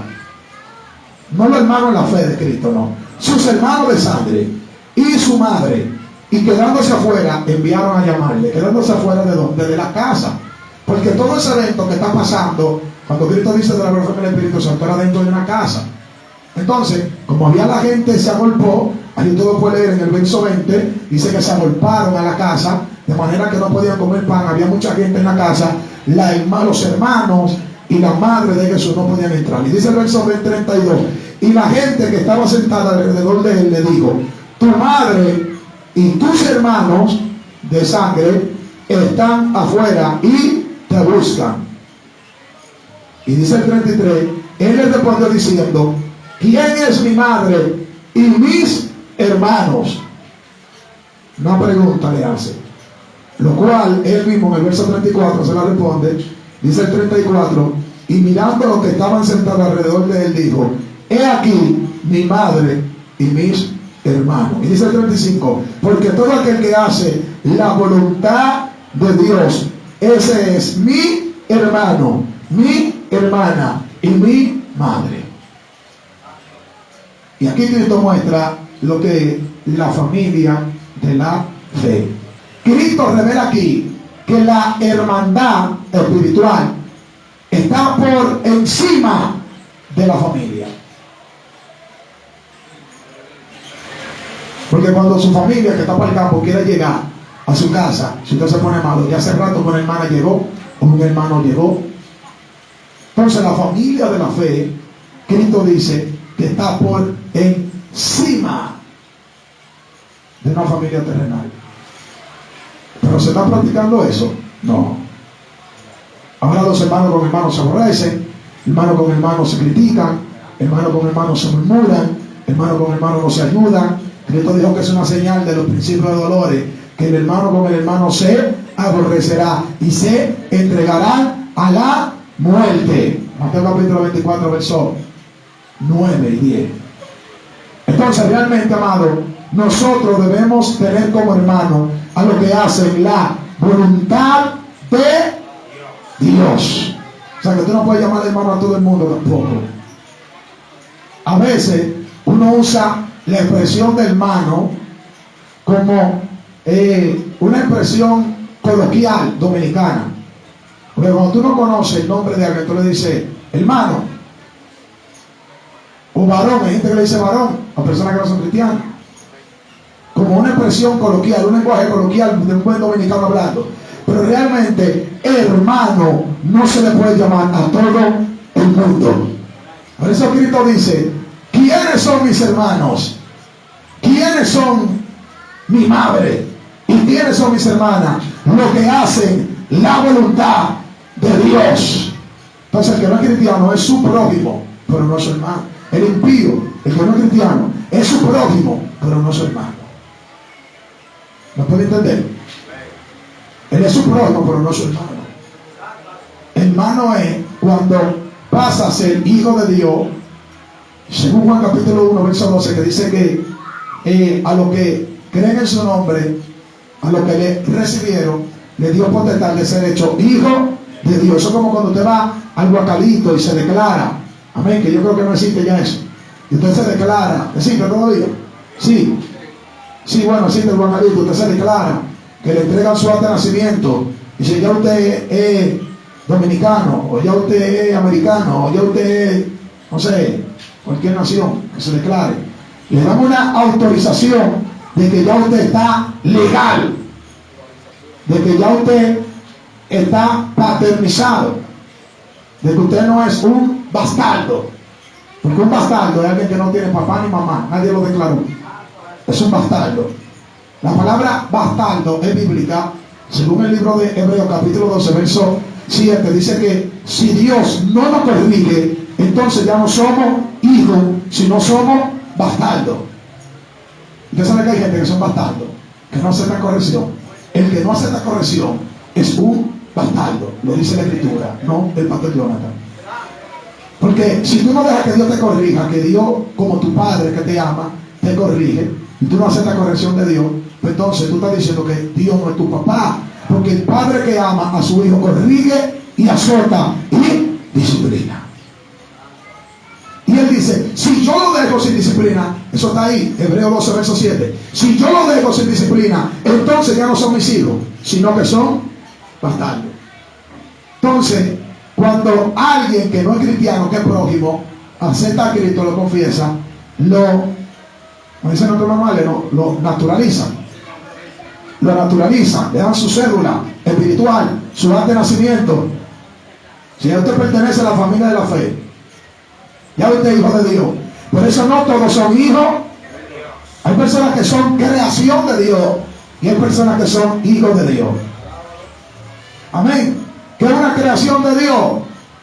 no los hermanos en la fe de Cristo, no, sus hermanos de sangre y su madre, y quedándose afuera, enviaron a llamarle. Quedándose afuera ¿de dónde? De la casa, porque todo ese evento que está pasando, cuando Cristo dice de la blasfemia del Espíritu Santo, era dentro de una casa. Entonces, como había la gente se agolpó, ahí todo puede leer en el verso 20, dice que se agolparon a la casa, de manera que no podían comer pan, había mucha gente en la casa, los hermanos y la madre de Jesús no podían entrar. Y dice el verso 32, y la gente que estaba sentada alrededor de él le dijo, tu madre y tus hermanos de sangre están afuera y te buscan. Y dice el 33, él les respondió diciendo, ¿quién es mi madre y mis hermanos? Una pregunta le hace, lo cual él mismo en el verso 34 se la responde. Dice el 34, y mirando a los que estaban sentados alrededor de él dijo, he aquí mi madre y mis hermanos. Y dice el 35, porque todo aquel que hace la voluntad de Dios, ese es mi hermano, mi hermana y mi madre. Y aquí Cristo muestra lo que es la familia de la fe. Cristo revela aquí que la hermandad espiritual está por encima de la familia. Porque cuando su familia que está por el campo quiere llegar a su casa, si usted se pone malo, ya hace rato una hermana llegó o un hermano llegó. Entonces la familia de la fe, Cristo dice que está por encima de una familia terrenal. ¿Pero se está practicando eso? No. Ahora los hermanos con hermanos se aborrecen, hermanos con hermanos se critican, hermanos con hermanos se murmuran, hermanos con hermanos no se ayudan. Cristo dijo que es una señal de los principios de dolores, que el hermano con el hermano se aborrecerá y se entregarán a la muerte. Mateo capítulo 24, versos 9 y 10. Entonces realmente, amado, nosotros debemos tener como hermano a los que hacen la voluntad de Dios. O sea que tú no puedes llamar hermano a todo el mundo tampoco. A veces uno usa la expresión de hermano como una expresión coloquial dominicana. Porque cuando tú no conoces el nombre de alguien, tú le dices hermano o varón. Hay gente que le dice varón a personas que no son cristianas, como una expresión coloquial, un lenguaje coloquial de un buen dominicano hablando. Pero realmente hermano no se le puede llamar a todo el mundo. Por eso Cristo dice, ¿quiénes son mis hermanos? ¿Quiénes son mi madre? ¿Y quiénes son mis hermanas? Los que hacen la voluntad de Dios. Entonces el que no es cristiano es su prójimo, pero no es su hermano. El impío, el que no es cristiano, es su prójimo, pero no es su hermano. ¿No puede entender? Él es su prójimo, pero no es su hermano. Hermano es cuando pasa a ser hijo de Dios, según Juan capítulo 1, verso 12, que dice que a los que creen en su nombre, a los que le recibieron, le dio potestad de ser hecho hijo de Dios. Eso es como cuando usted va al Guacalito y se declara. Amén, que yo creo que no existe ya eso. Y usted se declara. ¿Existe todavía? Sí. Sí, bueno, existe el Guacalito. Usted se declara, que le entregan su acta de nacimiento. Y si ya usted es dominicano, o ya usted es americano, o ya usted es, no sé, cualquier nación, que se declare. Le dan una autorización de que ya usted está legal, de que ya usted está paternizado, de que usted no es un bastardo. Porque un bastardo es alguien que no tiene papá ni mamá, nadie lo declaró. Es un bastardo. La palabra bastardo es bíblica. Según el libro de Hebreos capítulo 12 verso 7, dice que si Dios no nos corrige, entonces ya no somos hijos, sino somos bastardos. Usted sabe que hay gente que son bastardos, que no acepta corrección. El que no acepta corrección es un bastardo, lo dice la Escritura, no el pastor Jonathan. Porque si tú no dejas que Dios te corrija, que Dios, como tu padre que te ama, te corrige, y tú no aceptas corrección de Dios, pues entonces tú estás diciendo que Dios no es tu papá. Porque el padre que ama a su hijo corrige y azota y disciplina. Y él dice, si yo lo dejo sin disciplina, eso está ahí, Hebreos 12 verso 7, si yo lo dejo sin disciplina, entonces ya no son mis hijos, sino que son bastardos. Entonces, cuando alguien que no es cristiano, que es prójimo, acepta a Cristo, lo confiesa, como dicen otros manuales, lo naturalizan. Lo naturalizan, le dan su cédula espiritual, su acta de nacimiento. Si ya usted pertenece a la familia de la fe, ya usted es hijo de Dios. Por eso no todos son hijos. Hay personas que son creación de Dios y hay personas que son hijos de Dios. Amén. ¿Qué es una creación de Dios?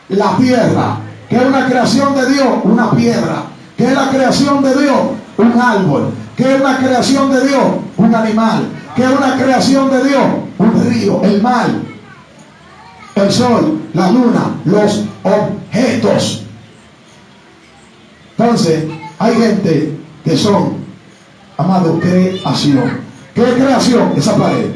La tierra. ¿Qué es una creación de Dios? Una piedra. ¿Qué es la creación de Dios? Un árbol. ¿Qué es una creación de Dios? Un animal. ¿Qué es una creación de Dios? Un río, el mar, el sol, la luna, los objetos. Entonces, hay gente que son, amado, creación. ¿Qué es creación? Esa pared,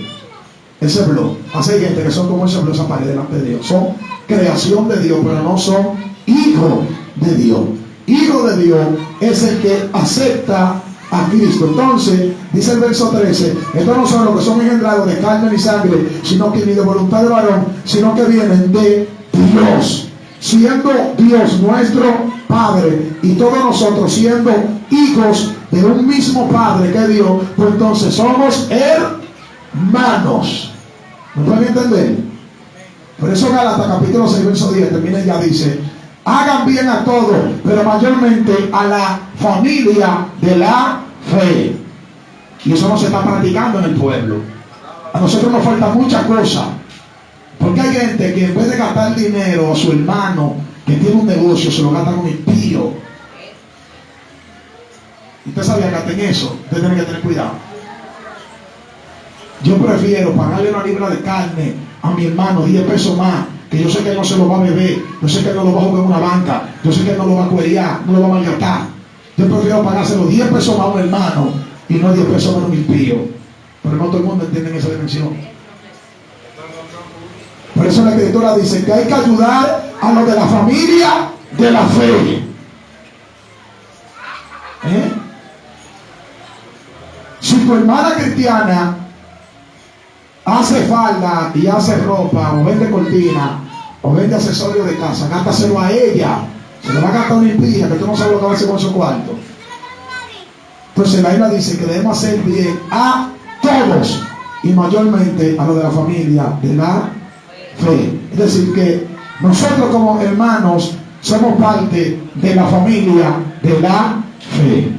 ese blog. Hay gente que son como ese blog, esa pared delante de Dios. Son creación de Dios, pero no son hijos de Dios. Hijo de Dios es el que acepta a Cristo. Entonces, dice el verso 13, estos no son los que son engendrados de carne ni sangre, sino que ni de voluntad de varón, sino que vienen de Dios. Siendo Dios nuestro Padre y todos nosotros siendo hijos de un mismo Padre que Dios, pues entonces somos hermanos. ¿Me pueden entender? Por eso Gálatas capítulo 6 verso 10 termina y ya dice: hagan bien a todos, pero mayormente a la familia de la fe. Y eso no se está practicando en el pueblo. A nosotros nos falta muchas cosas. Porque hay gente que en vez de gastar dinero a su hermano que tiene un negocio, se lo gasta con impío. Usted sabía que hasta en eso usted tiene que tener cuidado. Yo prefiero pagarle una libra de carne a mi hermano 10 pesos más, que yo sé que él no se lo va a beber, yo sé que él no lo va a jugar en una banca, yo sé que él no lo va a cuerear, no lo va a malgastar. Yo prefiero pagárselo 10 pesos más a un hermano y no 10 pesos más a un impío. Pero no todo el mundo entiende esa dimensión. Por eso la Escritura dice que hay que ayudar a los de la familia de la fe. Si tu hermana cristiana hace falda y hace ropa, o vende cortina, o vende accesorios de casa, gástaselo a ella. Se le va a gastar una impía, que tú no sabes lo que va a hacer con esos cuartos. Entonces la Biblia dice que debemos hacer bien a todos, y mayormente a los de la familia de la fe. Es decir, que nosotros como hermanos somos parte de la familia de la fe.